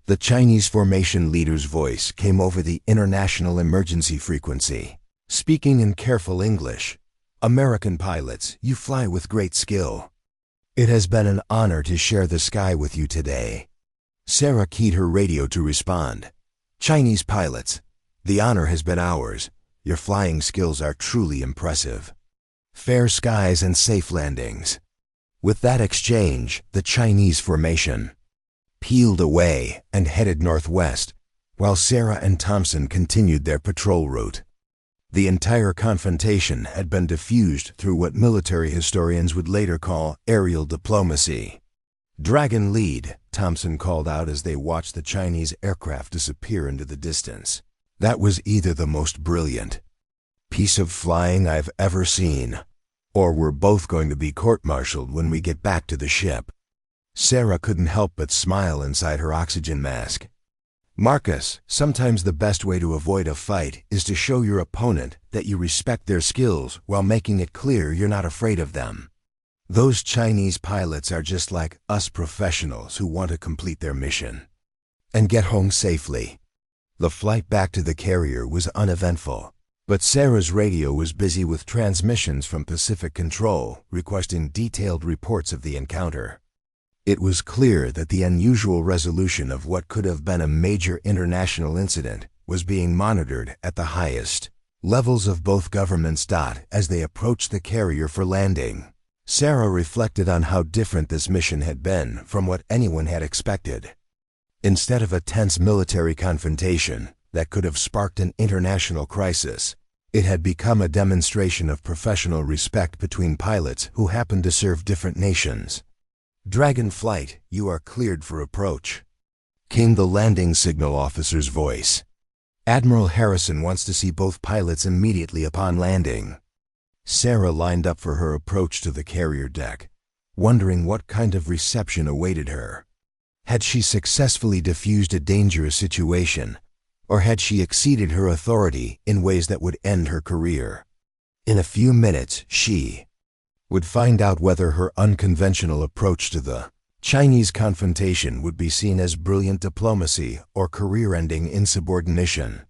The Chinese formation leader's voice came over the international emergency frequency. Speaking in careful English, "American pilots, you fly with great skill. It has been an honor to share the sky with you today." Sarah keyed her radio to respond. "Chinese pilots, the honor has been ours. Your flying skills are truly impressive. Fair skies and safe landings." With that exchange, the Chinese formation peeled away and headed northwest, while Sarah and Thompson continued their patrol route. The entire confrontation had been diffused through what military historians would later call aerial diplomacy. "Dragon lead," Thompson called out as they watched the Chinese aircraft disappear into the distance. "That was either the most brilliant piece of flying I've ever seen, or we're both going to be court-martialed when we get back to the ship." Sarah couldn't help but smile inside her oxygen mask. "Marcus, sometimes the best way to avoid a fight is to show your opponent that you respect their skills while making it clear you're not afraid of them. Those Chinese pilots are just like us professionals who want to complete their mission and get home safely." The flight back to the carrier was uneventful, but Sarah's radio was busy with transmissions from Pacific Control requesting detailed reports of the encounter. It was clear that the unusual resolution of what could have been a major international incident was being monitored at the highest levels of both governments. As they approached the carrier for landing, Sarah reflected on how different this mission had been from what anyone had expected. Instead of a tense military confrontation that could have sparked an international crisis, it had become a demonstration of professional respect between pilots who happened to serve different nations. "Dragon flight, you are cleared for approach," came the landing signal officer's voice. "Admiral Harrison wants to see both pilots immediately upon landing." Sarah lined up for her approach to the carrier deck, wondering what kind of reception awaited her. Had she successfully diffused a dangerous situation, or had she exceeded her authority in ways that would end her career? In a few minutes, she would find out whether her unconventional approach to the Chinese confrontation would be seen as brilliant diplomacy or career-ending insubordination.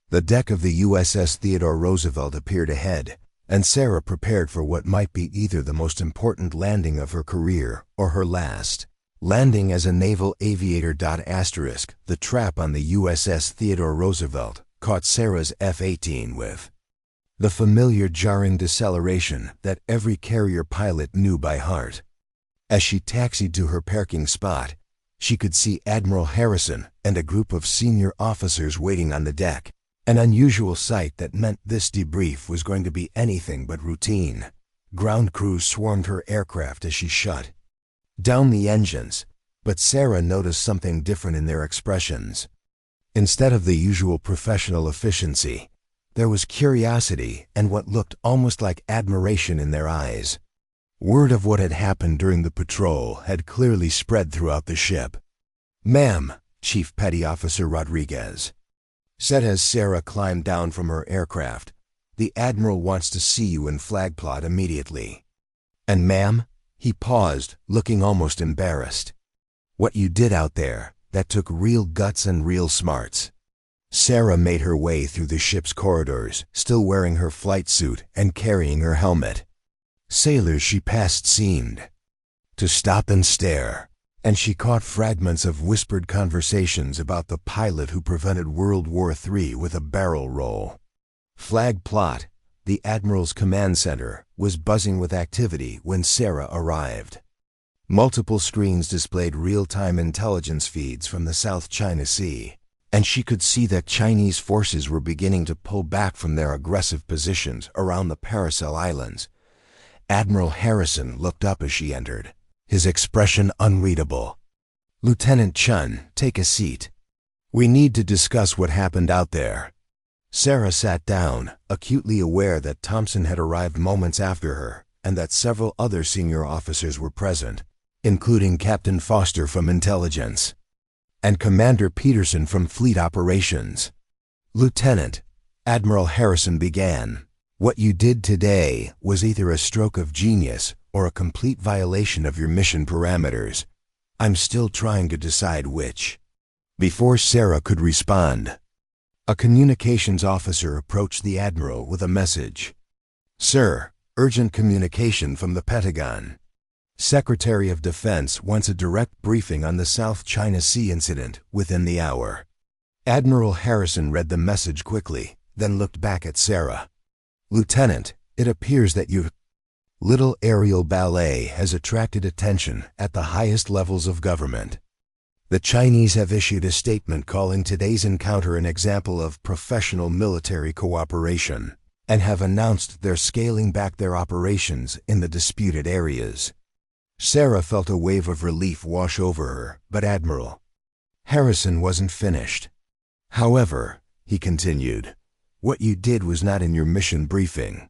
The deck of the USS Theodore Roosevelt appeared ahead, and Sarah prepared for what might be either the most important landing of her career or her last. Landing as a naval aviator. The trap on the USS Theodore Roosevelt caught Sarah's F-18 with the familiar jarring deceleration that every carrier pilot knew by heart. As she taxied to her parking spot, she could see Admiral Harrison and a group of senior officers waiting on the deck, an unusual sight that meant this debrief was going to be anything but routine. Ground crews swarmed her aircraft as she shut down the engines, but Sarah noticed something different in their expressions. Instead of the usual professional efficiency, there was curiosity and what looked almost like admiration in their eyes. Word of what had happened during the patrol had clearly spread throughout the ship. "Ma'am," Chief Petty Officer Rodriguez said as Sarah climbed down from her aircraft, "the Admiral wants to see you in flag plot immediately." "And ma'am," he paused, looking almost embarrassed, "what you did out there, that took real guts and real smarts." Sarah made her way through the ship's corridors, still wearing her flight suit and carrying her helmet. Sailors she passed seemed to stop and stare, and she caught fragments of whispered conversations about the pilot who prevented World War III with a barrel roll. Flag plot, the Admiral's command center, was buzzing with activity when Sarah arrived. Multiple screens displayed real-time intelligence feeds from the South China Sea, and she could see that Chinese forces were beginning to pull back from their aggressive positions around the Paracel Islands. Admiral Harrison looked up as she entered, his expression unreadable. "Lieutenant Chen, take a seat. We need to discuss what happened out there." Sarah sat down, acutely aware that Thompson had arrived moments after her, and that several other senior officers were present, including Captain Foster from Intelligence and Commander Peterson from Fleet Operations. "Lieutenant," Admiral Harrison began, "what you did today was either a stroke of genius or a complete violation of your mission parameters. I'm still trying to decide which." Before Sarah could respond, a communications officer approached the Admiral with a message. "Sir, urgent communication from the Pentagon. Secretary of Defense wants a direct briefing on the South China Sea incident within the hour." Admiral Harrison read the message quickly, then looked back at Sarah. "Lieutenant, it appears that your little aerial ballet has attracted attention at the highest levels of government. The Chinese have issued a statement calling today's encounter an example of professional military cooperation, and have announced they're scaling back their operations in the disputed areas." Sarah felt a wave of relief wash over her, but Admiral Harrison wasn't finished. "However," he continued, "what you did was not in your mission briefing.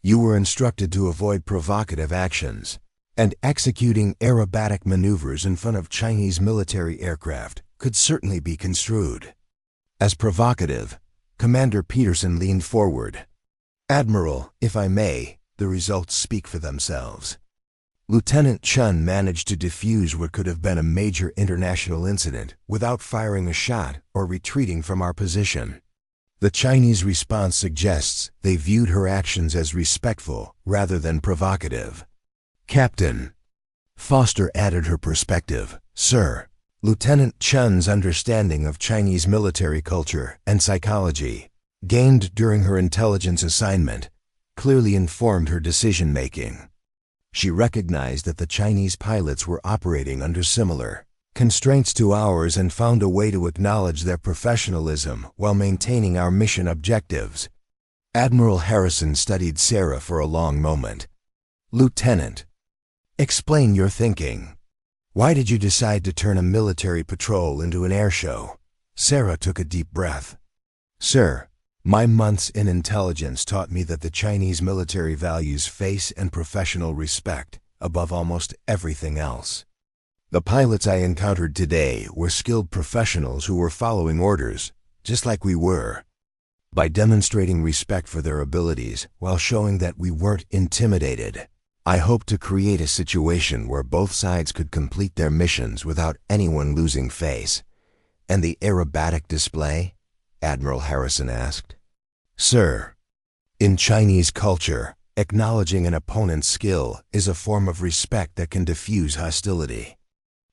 You were instructed to avoid provocative actions, and executing aerobatic maneuvers in front of Chinese military aircraft could certainly be construed as provocative." Commander Peterson leaned forward. "Admiral, if I may, the results speak for themselves. Lieutenant Chen managed to defuse what could have been a major international incident without firing a shot or retreating from our position. The Chinese response suggests they viewed her actions as respectful rather than provocative." Captain Foster added her perspective. "Sir, Lieutenant Chen's understanding of Chinese military culture and psychology, gained during her intelligence assignment, clearly informed her decision-making. She recognized that the Chinese pilots were operating under similar constraints to ours and found a way to acknowledge their professionalism while maintaining our mission objectives." Admiral Harrison studied Sarah for a long moment. "Lieutenant, explain your thinking. Why did you decide to turn a military patrol into an air show?" Sarah took a deep breath. "Sir, my months in intelligence taught me that the Chinese military values face and professional respect above almost everything else. The pilots I encountered today were skilled professionals who were following orders, just like we were. By demonstrating respect for their abilities while showing that we weren't intimidated, I hoped to create a situation where both sides could complete their missions without anyone losing face." "And the aerobatic display?" Admiral Harrison asked. "Sir, in Chinese culture, acknowledging an opponent's skill is a form of respect that can diffuse hostility.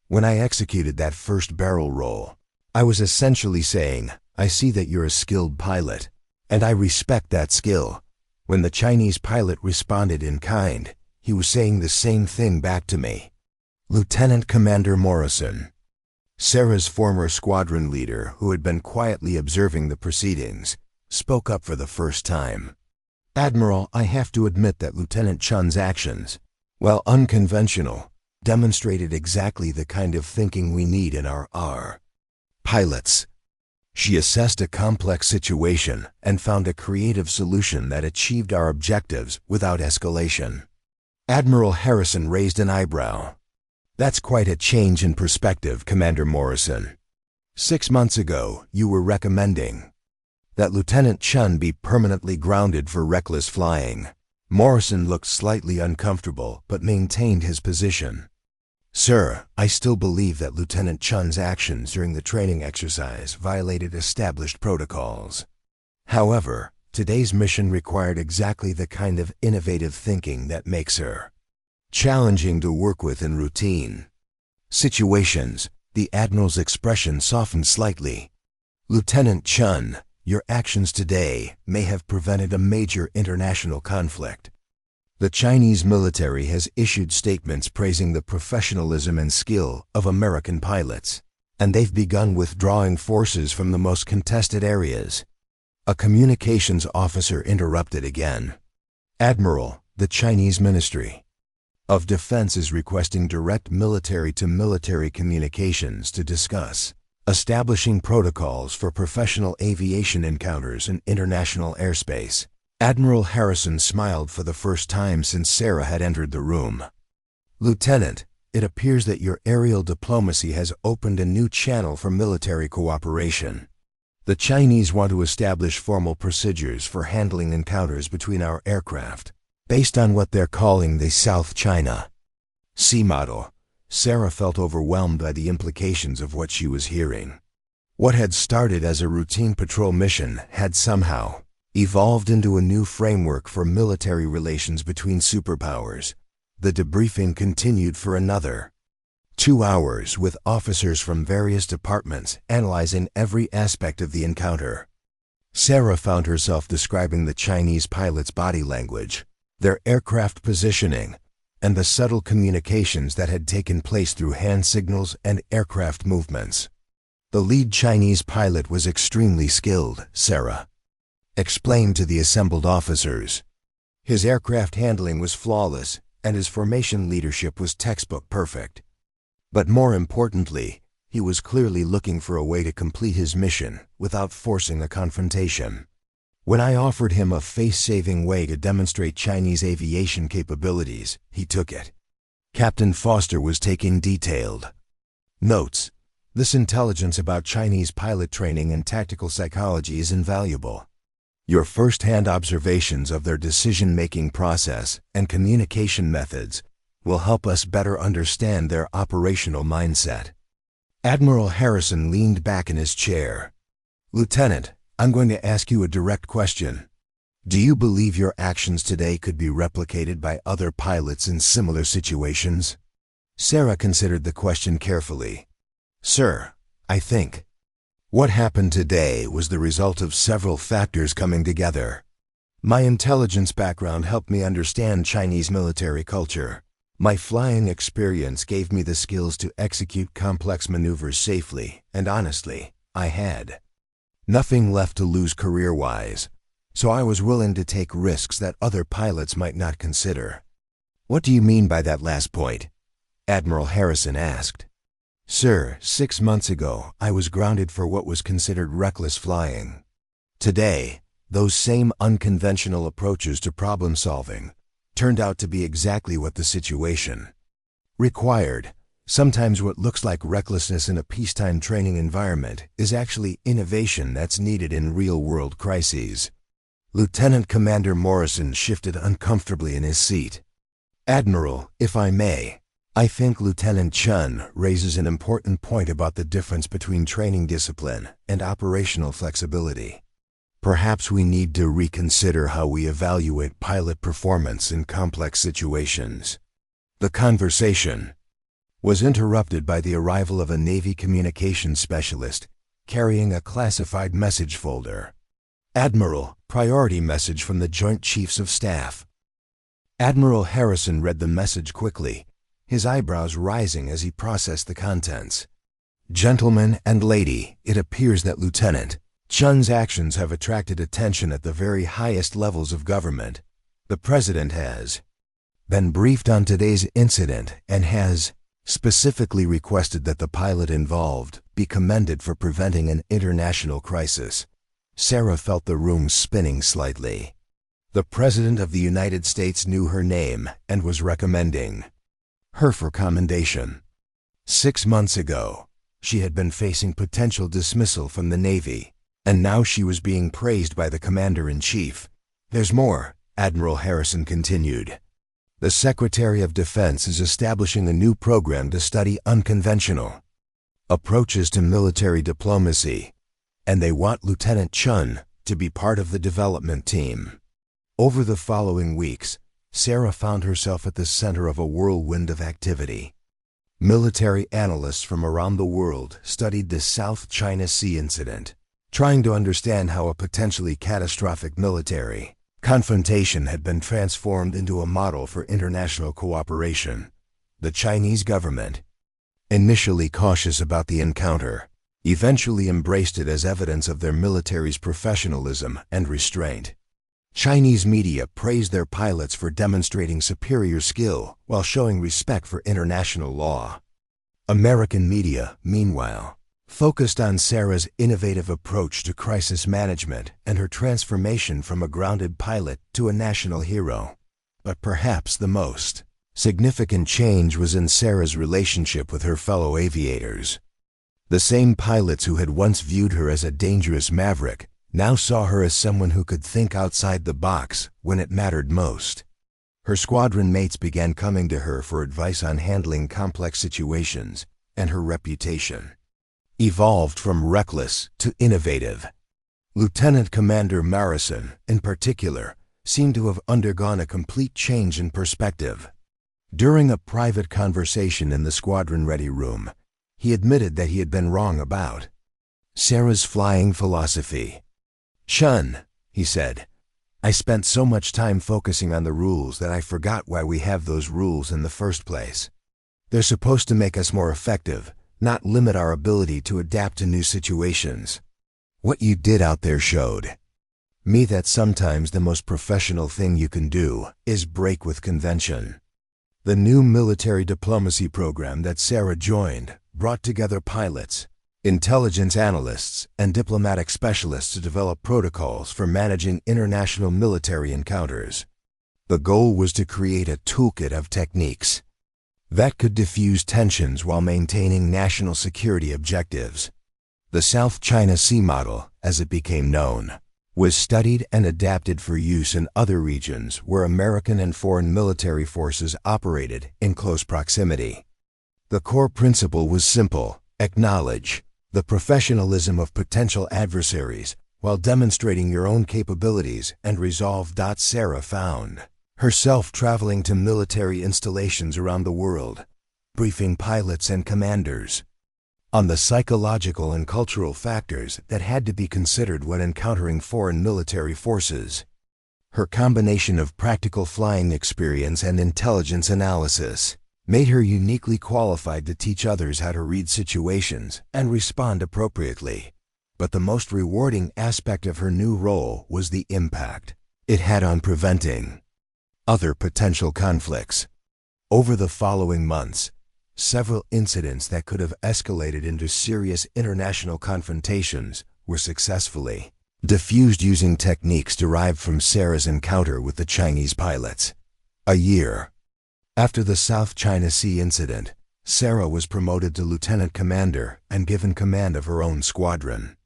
When I executed that first barrel roll, I was essentially saying, 'I see that you're a skilled pilot, and I respect that skill.' When the Chinese pilot responded in kind, he was saying the same thing back to me." Lieutenant Commander Morrison, Sarah's former squadron leader who had been quietly observing the proceedings, spoke up for the first time. "Admiral, I have to admit that Lieutenant Chen's actions, while unconventional, demonstrated exactly the kind of thinking we need in our pilots. She assessed a complex situation and found a creative solution that achieved our objectives without escalation." Admiral Harrison raised an eyebrow. "That's quite a change in perspective, Commander Morrison. 6 months ago, you were recommending that Lieutenant Chen be permanently grounded for reckless flying." Morrison looked slightly uncomfortable but maintained his position. "Sir, I still believe that Lieutenant Chen's actions during the training exercise violated established protocols. However, today's mission required exactly the kind of innovative thinking that makes her challenging to work with in routine situations." The Admiral's expression softened slightly. "Lieutenant Chen, your actions today may have prevented a major international conflict. The Chinese military has issued statements praising the professionalism and skill of American pilots, and they've begun withdrawing forces from the most contested areas." A communications officer interrupted again. "Admiral, the Chinese Ministry of Defense is requesting direct military-to-military communications to discuss establishing protocols for professional aviation encounters in international airspace. Admiral Harrison smiled for the first time since Sarah had entered the room. "Lieutenant, it appears that your aerial diplomacy has opened a new channel for military cooperation. The Chinese want to establish formal procedures for handling encounters between our aircraft, based on what they're calling the South China Sea model." Sarah felt overwhelmed by the implications of what she was hearing. What had started as a routine patrol mission had somehow evolved into a new framework for military relations between superpowers. The debriefing continued for another 2 hours, with officers from various departments analyzing every aspect of the encounter. Sarah found herself describing the Chinese pilots' body language, their aircraft positioning, and the subtle communications that had taken place through hand signals and aircraft movements. The lead Chinese pilot was extremely skilled, Sarah explained to the assembled officers. His aircraft handling was flawless, and his formation leadership was textbook perfect. But more importantly, he was clearly looking for a way to complete his mission without forcing a confrontation. When I offered him a face-saving way to demonstrate Chinese aviation capabilities, he took it. Captain Foster was taking detailed notes. This intelligence about Chinese pilot training and tactical psychology is invaluable. Your first-hand observations of their decision-making process and communication methods will help us better understand their operational mindset. Admiral Harrison leaned back in his chair. "Lieutenant, I'm going to ask you a direct question. Do you believe your actions today could be replicated by other pilots in similar situations?" Sarah considered the question carefully. "Sir, I think what happened today was the result of several factors coming together. My intelligence background helped me understand Chinese military culture. My flying experience gave me the skills to execute complex maneuvers safely, and honestly, I had nothing left to lose career-wise, so I was willing to take risks that other pilots might not consider." "What do you mean by that last point?" Admiral Harrison asked. "Sir, 6 months ago, I was grounded for what was considered reckless flying. Today, those same unconventional approaches to problem-solving turned out to be exactly what the situation required. Sometimes what looks like recklessness in a peacetime training environment is actually innovation that's needed in real-world crises." Lieutenant Commander Morrison shifted uncomfortably in his seat. "Admiral, if I may, I think Lieutenant Chen raises an important point about the difference between training discipline and operational flexibility. Perhaps we need to reconsider how we evaluate pilot performance in complex situations." The conversation was interrupted by the arrival of a Navy communications specialist carrying a classified message folder. "Admiral, priority message from the Joint Chiefs of Staff." Admiral Harrison read the message quickly, his eyebrows rising as he processed the contents. "Gentlemen and lady, it appears that Lieutenant Chen's actions have attracted attention at the very highest levels of government. The President has been briefed on today's incident and has specifically requested that the pilot involved be commended for preventing an international crisis." Sarah felt the room spinning slightly. The President of the United States knew her name and was recommending her for commendation. 6 months ago, she had been facing potential dismissal from the Navy, and now she was being praised by the Commander-in-Chief. "There's more," Admiral Harrison continued. "The Secretary of Defense is establishing a new program to study unconventional approaches to military diplomacy, and they want Lieutenant Chen to be part of the development team." Over the following weeks, Sarah found herself at the center of a whirlwind of activity. Military analysts from around the world studied the South China Sea incident, trying to understand how a potentially catastrophic military confrontation had been transformed into a model for international cooperation. The Chinese government, initially cautious about the encounter, eventually embraced it as evidence of their military's professionalism and restraint. Chinese media praised their pilots for demonstrating superior skill while showing respect for international law. American media, meanwhile, focused on Sarah's innovative approach to crisis management and her transformation from a grounded pilot to a national hero. But perhaps the most significant change was in Sarah's relationship with her fellow aviators. The same pilots who had once viewed her as a dangerous maverick now saw her as someone who could think outside the box when it mattered most. Her squadron mates began coming to her for advice on handling complex situations, and her reputation evolved from reckless to innovative. Lieutenant Commander Marison, in particular, seemed to have undergone a complete change in perspective. During a private conversation in the squadron-ready room, he admitted that he had been wrong about Sarah's flying philosophy. "Chen," he said, "I spent so much time focusing on the rules that I forgot why we have those rules in the first place. They're supposed to make us more effective, not limit our ability to adapt to new situations. What you did out there showed me that sometimes the most professional thing you can do is break with convention." The new military diplomacy program that Sarah joined brought together pilots, intelligence analysts, and diplomatic specialists to develop protocols for managing international military encounters. The goal was to create a toolkit of techniques that could diffuse tensions while maintaining national security objectives. The South China Sea model, as it became known, was studied and adapted for use in other regions where American and foreign military forces operated in close proximity. The core principle was simple: acknowledge the professionalism of potential adversaries while demonstrating your own capabilities and resolve. Sarah found herself traveling to military installations around the world, briefing pilots and commanders on the psychological and cultural factors that had to be considered when encountering foreign military forces. Her combination of practical flying experience and intelligence analysis made her uniquely qualified to teach others how to read situations and respond appropriately. But the most rewarding aspect of her new role was the impact it had on preventing other potential conflicts. Over the following months, several incidents that could have escalated into serious international confrontations were successfully diffused using techniques derived from Sarah's encounter with the Chinese pilots. A year after the South China Sea incident, Sarah was promoted to lieutenant commander and given command of her own squadron.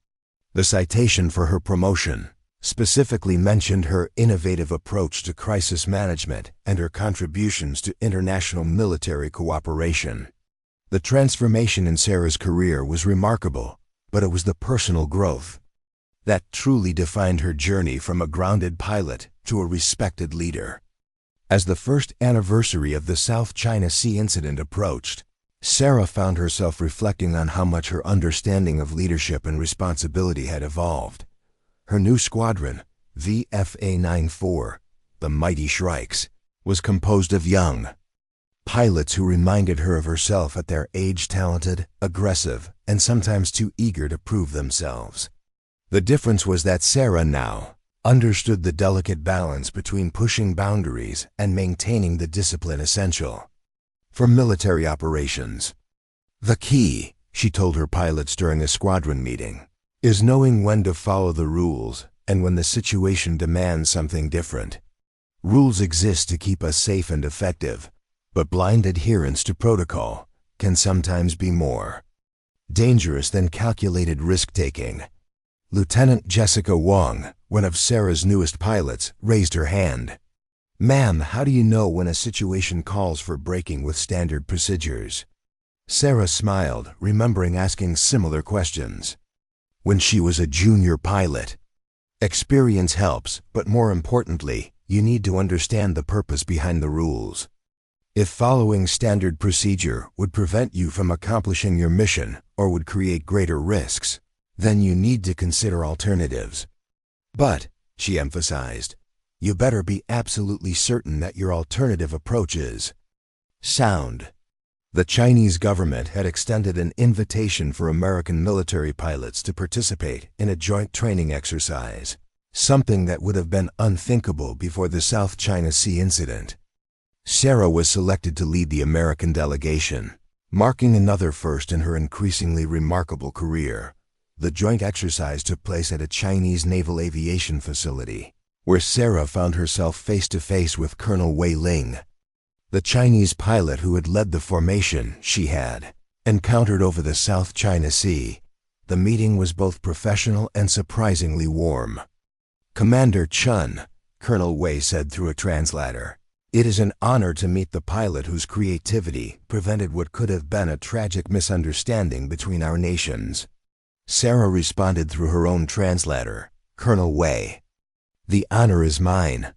The citation for her promotion specifically mentioned her innovative approach to crisis management and her contributions to international military cooperation. The transformation in Sarah's career was remarkable, but it was the personal growth that truly defined her journey from a grounded pilot to a respected leader. As the first anniversary of the South China Sea incident approached, Sarah found herself reflecting on how much her understanding of leadership and responsibility had evolved. Her new squadron, the F-18, the Mighty Shrikes, was composed of young pilots who reminded her of herself at their age, talented, aggressive, and sometimes too eager to prove themselves. The difference was that Sarah now understood the delicate balance between pushing boundaries and maintaining the discipline essential for military operations. "The key," she told her pilots during a squadron meeting, "is knowing when to follow the rules and when the situation demands something different. Rules exist to keep us safe and effective, but blind adherence to protocol can sometimes be more dangerous than calculated risk-taking." Lieutenant Jessica Wong, one of Sarah's newest pilots, raised her hand. "Ma'am, how do you know when a situation calls for breaking with standard procedures?" Sarah smiled, remembering asking similar questions when she was a junior pilot. Experience helps, but more importantly, you need to understand the purpose behind the rules. If following standard procedure would prevent you from accomplishing your mission or would create greater risks, then you need to consider alternatives. But, she emphasized, you better be absolutely certain that your alternative approach is sound. The Chinese government had extended an invitation for American military pilots to participate in a joint training exercise, something that would have been unthinkable before the South China Sea incident. Sarah was selected to lead the American delegation, Marking another first in her increasingly remarkable career, the joint exercise took place at a Chinese naval aviation facility, where Sarah found herself face to face with Colonel Wei Ling, the Chinese pilot who had led the formation she had encountered over the South China Sea. The meeting was both professional and surprisingly warm. "Commander Chen," Colonel Wei said through a translator, "it is an honor to meet the pilot whose creativity prevented what could have been a tragic misunderstanding between our nations." Sarah responded through her own translator, "Colonel Wei, the honor is mine.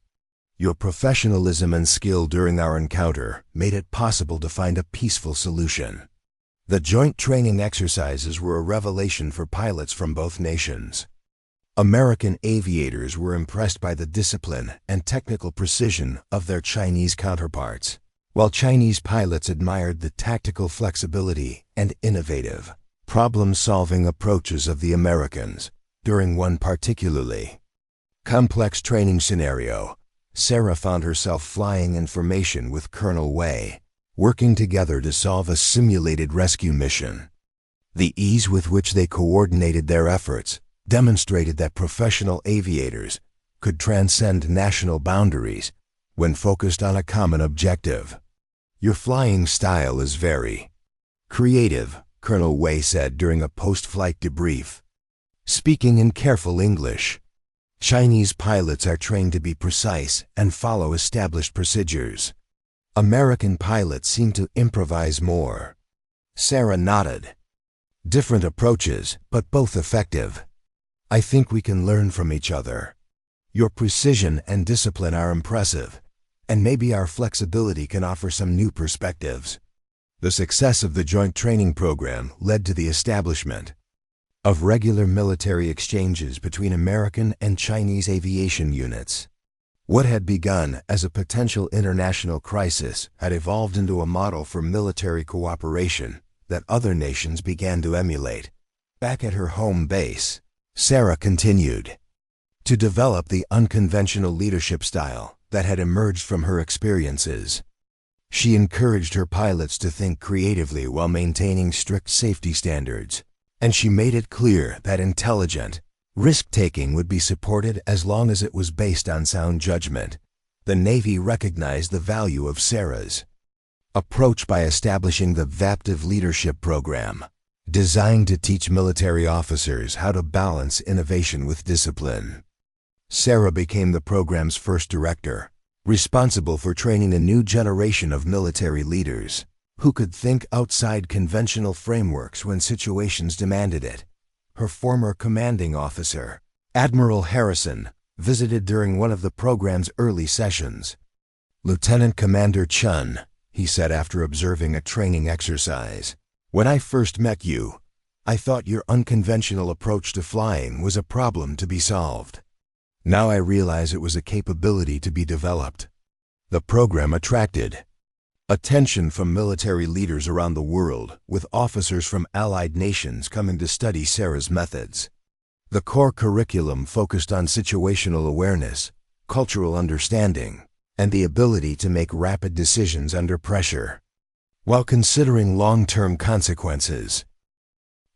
Your professionalism and skill during our encounter made it possible to find a peaceful solution." The joint training exercises were a revelation for pilots from both nations. American aviators were impressed by the discipline and technical precision of their Chinese counterparts, while Chinese pilots admired the tactical flexibility and innovative, problem-solving approaches of the Americans. During one particularly complex training scenario, Sarah found herself flying in formation with Colonel Wei, working together to solve a simulated rescue mission. The ease with which they coordinated their efforts demonstrated that professional aviators could transcend national boundaries when focused on a common objective. "Your flying style is very creative," Colonel Wei said during a post-flight debrief. Speaking in careful English, Chinese pilots are trained to be precise and follow established procedures. American pilots seem to improvise more. Sarah nodded. "Different approaches, but both effective. I think we can learn from each other. Your precision and discipline are impressive, and maybe our flexibility can offer some new perspectives." The success of the joint training program led to the establishment of regular military exchanges between American and Chinese aviation units. What had begun as a potential international crisis had evolved into a model for military cooperation that other nations began to emulate. Back at her home base, Sarah continued to develop the unconventional leadership style that had emerged from her experiences. She encouraged her pilots to think creatively while maintaining strict safety standards, and she made it clear that intelligent risk-taking would be supported as long as it was based on sound judgment. The Navy recognized the value of Sarah's approach by establishing the VAPTIV Leadership Program, designed to teach military officers how to balance innovation with discipline. Sarah became the program's first director, responsible for training a new generation of military leaders who could think outside conventional frameworks when situations demanded it. Her former commanding officer, Admiral Harrison, visited during one of the program's early sessions. "Lieutenant Commander Chen," he said after observing a training exercise, "when I first met you, I thought your unconventional approach to flying was a problem to be solved. Now I realize it was a capability to be developed." The program attracted attention from military leaders around the world, with officers from allied nations coming to study Sarah's methods. The core curriculum focused on situational awareness, cultural understanding, and the ability to make rapid decisions under pressure, while considering long-term consequences.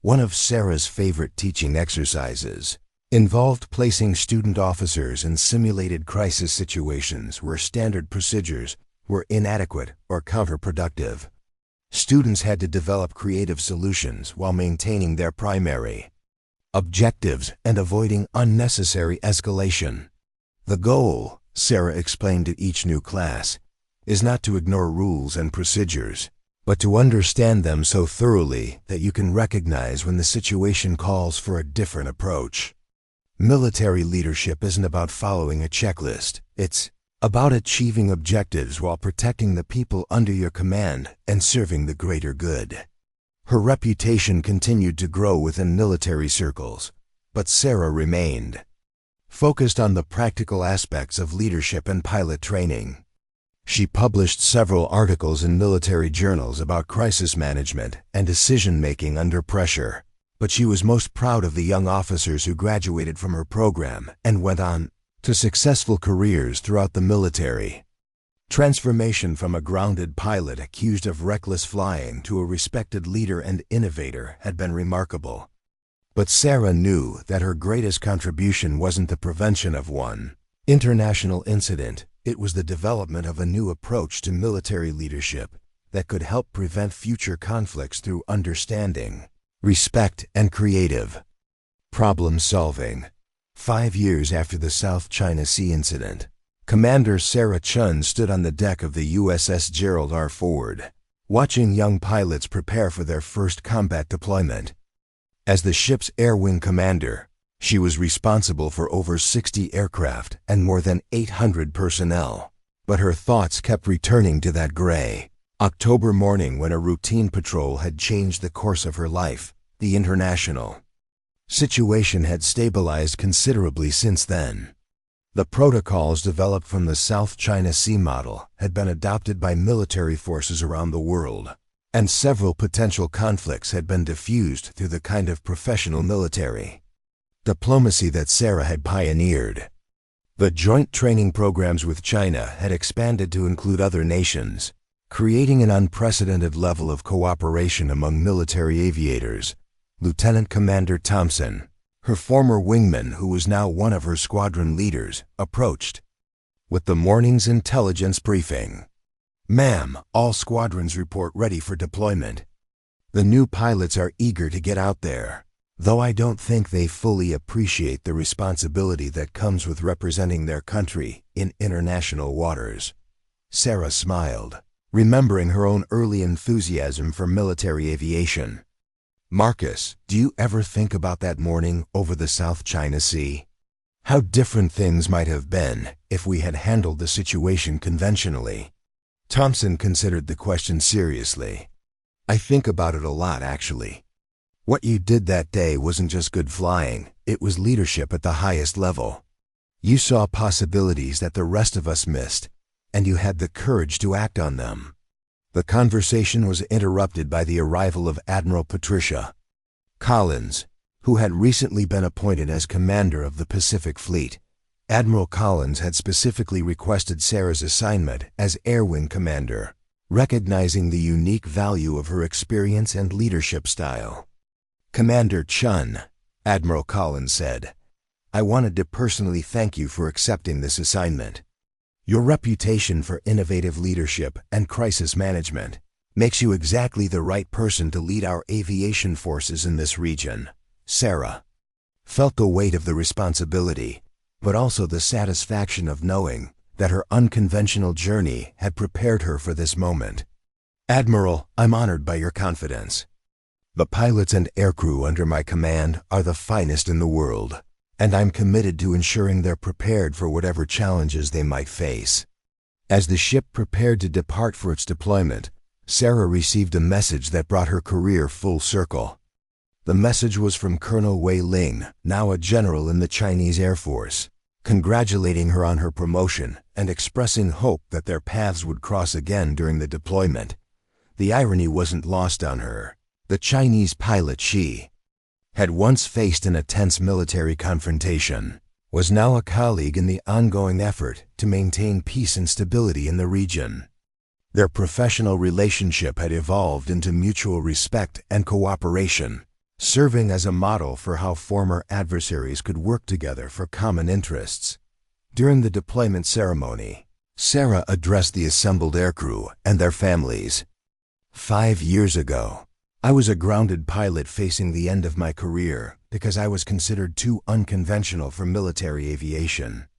One of Sarah's favorite teaching exercises involved placing student officers in simulated crisis situations where standard procedures were inadequate or counterproductive. Students had to develop creative solutions while maintaining their primary objectives and avoiding unnecessary escalation. "The goal," Sarah explained to each new class, "is not to ignore rules and procedures, but to understand them so thoroughly that you can recognize when the situation calls for a different approach." Military leadership isn't about following a checklist. It's about achieving objectives while protecting the people under your command and serving the greater good. Her reputation continued to grow within military circles, but Sarah remained focused on the practical aspects of leadership and pilot training. She published several articles in military journals about crisis management and decision-making under pressure, but she was most proud of the young officers who graduated from her program and went on to successful careers throughout the military. Transformation from a grounded pilot accused of reckless flying to a respected leader and innovator had been remarkable. But Sarah knew that her greatest contribution wasn't the prevention of one international incident. It was the development of a new approach to military leadership that could help prevent future conflicts through understanding, respect, and creative problem solving. 5 years after the South China Sea incident, Commander Sarah Chen stood on the deck of the USS Gerald R. Ford, watching young pilots prepare for their first combat deployment. As the ship's air wing commander, she was responsible for over 60 aircraft and more than 800 personnel. But her thoughts kept returning to that gray October morning when a routine patrol had changed the course of her life. The international situation had stabilized considerably since then. The protocols developed from the South China Sea model had been adopted by military forces around the world, and several potential conflicts had been diffused through the kind of professional military diplomacy that Sarah had pioneered. The joint training programs with China had expanded to include other nations, creating an unprecedented level of cooperation among military aviators. Lieutenant Commander Thompson, her former wingman who was now one of her squadron leaders, approached with the morning's intelligence briefing. "Ma'am, all squadrons report ready for deployment. The new pilots are eager to get out there, though I don't think they fully appreciate the responsibility that comes with representing their country in international waters." Sarah smiled, remembering her own early enthusiasm for military aviation. "Marcus, do you ever think about that morning over the South China Sea? How different things might have been if we had handled the situation conventionally?" Thompson considered the question seriously. "I think about it a lot, actually. What you did that day wasn't just good flying, it was leadership at the highest level. You saw possibilities that the rest of us missed, and you had the courage to act on them." The conversation was interrupted by the arrival of Admiral Patricia Collins, who had recently been appointed as commander of the Pacific Fleet. Admiral Collins had specifically requested Sarah's assignment as Air Wing Commander, recognizing the unique value of her experience and leadership style. "Commander Chen," Admiral Collins said, "I wanted to personally thank you for accepting this assignment. Your reputation for innovative leadership and crisis management makes you exactly the right person to lead our aviation forces in this region." Sarah felt the weight of the responsibility, but also the satisfaction of knowing that her unconventional journey had prepared her for this moment. "Admiral, I'm honored by your confidence. The pilots and aircrew under my command are the finest in the world, and I'm committed to ensuring they're prepared for whatever challenges they might face." As the ship prepared to depart for its deployment, Sarah received a message that brought her career full circle. The message was from Colonel Wei Ling, now a general in the Chinese Air Force, congratulating her on her promotion and expressing hope that their paths would cross again during the deployment. The irony wasn't lost on her. The Chinese pilot she had once faced in a tense military confrontation was now a colleague in the ongoing effort to maintain peace and stability in the region. Their professional relationship had evolved into mutual respect and cooperation, serving as a model for how former adversaries could work together for common interests. During the deployment ceremony, Sarah addressed the assembled aircrew and their families. 5 years ago, I was a grounded pilot facing the end of my career because I was considered too unconventional for military aviation.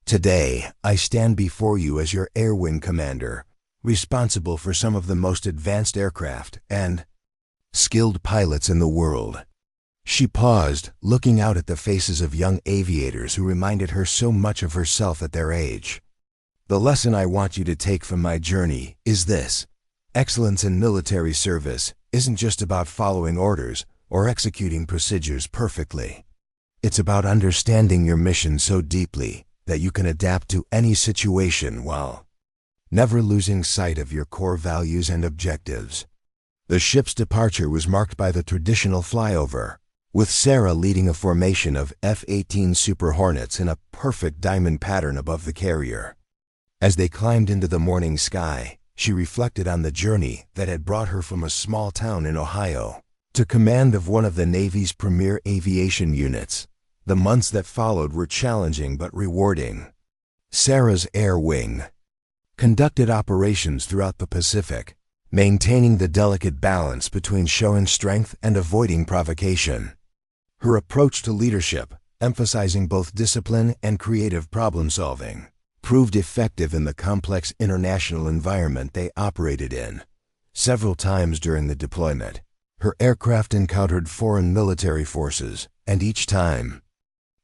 Today, I stand before you as your Air Wing Commander, responsible for some of the most advanced aircraft and skilled pilots in the world." She paused, looking out at the faces of young aviators who reminded her so much of herself at their age. "The lesson I want you to take from my journey is this: excellence in military service isn't just about following orders or executing procedures perfectly. It's about understanding your mission so deeply that you can adapt to any situation while never losing sight of your core values and objectives." The ship's departure was marked by the traditional flyover, with Sarah leading a formation of F-18 Super Hornets in a perfect diamond pattern above the carrier. As they climbed into the morning sky, she reflected on the journey that had brought her from a small town in Ohio to command of one of the Navy's premier aviation units. The months that followed were challenging but rewarding. Sarah's Air Wing conducted operations throughout the Pacific, maintaining the delicate balance between showing strength and avoiding provocation. Her approach to leadership, emphasizing both discipline and creative problem-solving, proved effective in the complex international environment they operated in. Several times during the deployment, her aircraft encountered foreign military forces, and each time,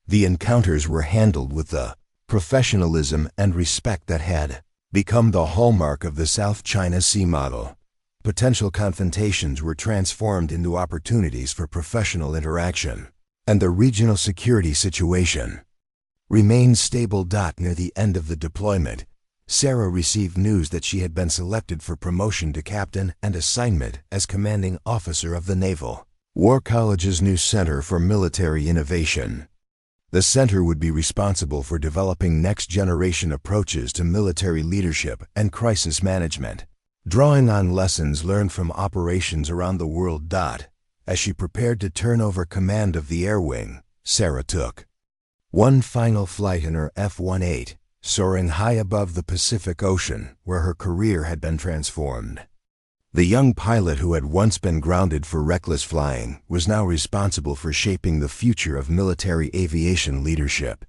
the encounters were handled with the professionalism and respect that had become the hallmark of the South China Sea model. Potential confrontations were transformed into opportunities for professional interaction, and the regional security situation remained stable. Near the end of the deployment, Sarah received news that she had been selected for promotion to captain and assignment as commanding officer of the Naval War College's new Center for Military Innovation. The center would be responsible for developing next-generation approaches to military leadership and crisis management, drawing on lessons learned from operations around the world. As she prepared to turn over command of the Air Wing, Sarah took one final flight in her F-18, soaring high above the Pacific Ocean, where her career had been transformed. The young pilot who had once been grounded for reckless flying was now responsible for shaping the future of military aviation leadership.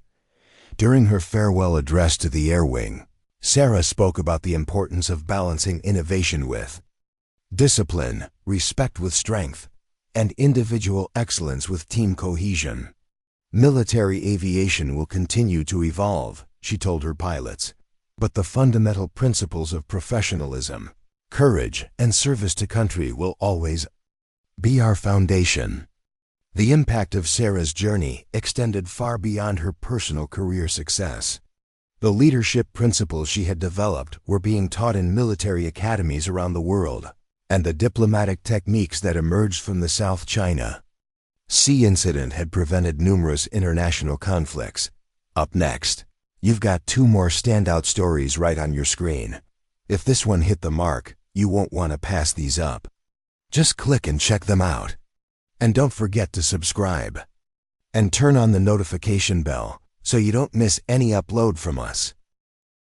During her farewell address to the Air Wing, Sarah spoke about the importance of balancing innovation with discipline, respect with strength, and individual excellence with team cohesion. Military aviation will continue to evolve, she told her pilots, but the fundamental principles of professionalism, courage, and service to country will always be our foundation. The impact of Sarah's journey extended far beyond her personal career success. The leadership principles she had developed were being taught in military academies around the world, and the diplomatic techniques that emerged from the South China Sea incident had prevented numerous international conflicts. Up next, you've got two more standout stories right on your screen. If this one hit the mark, you won't want to pass these up. Just click and check them out. And don't forget to subscribe and turn on the notification bell so you don't miss any upload from us.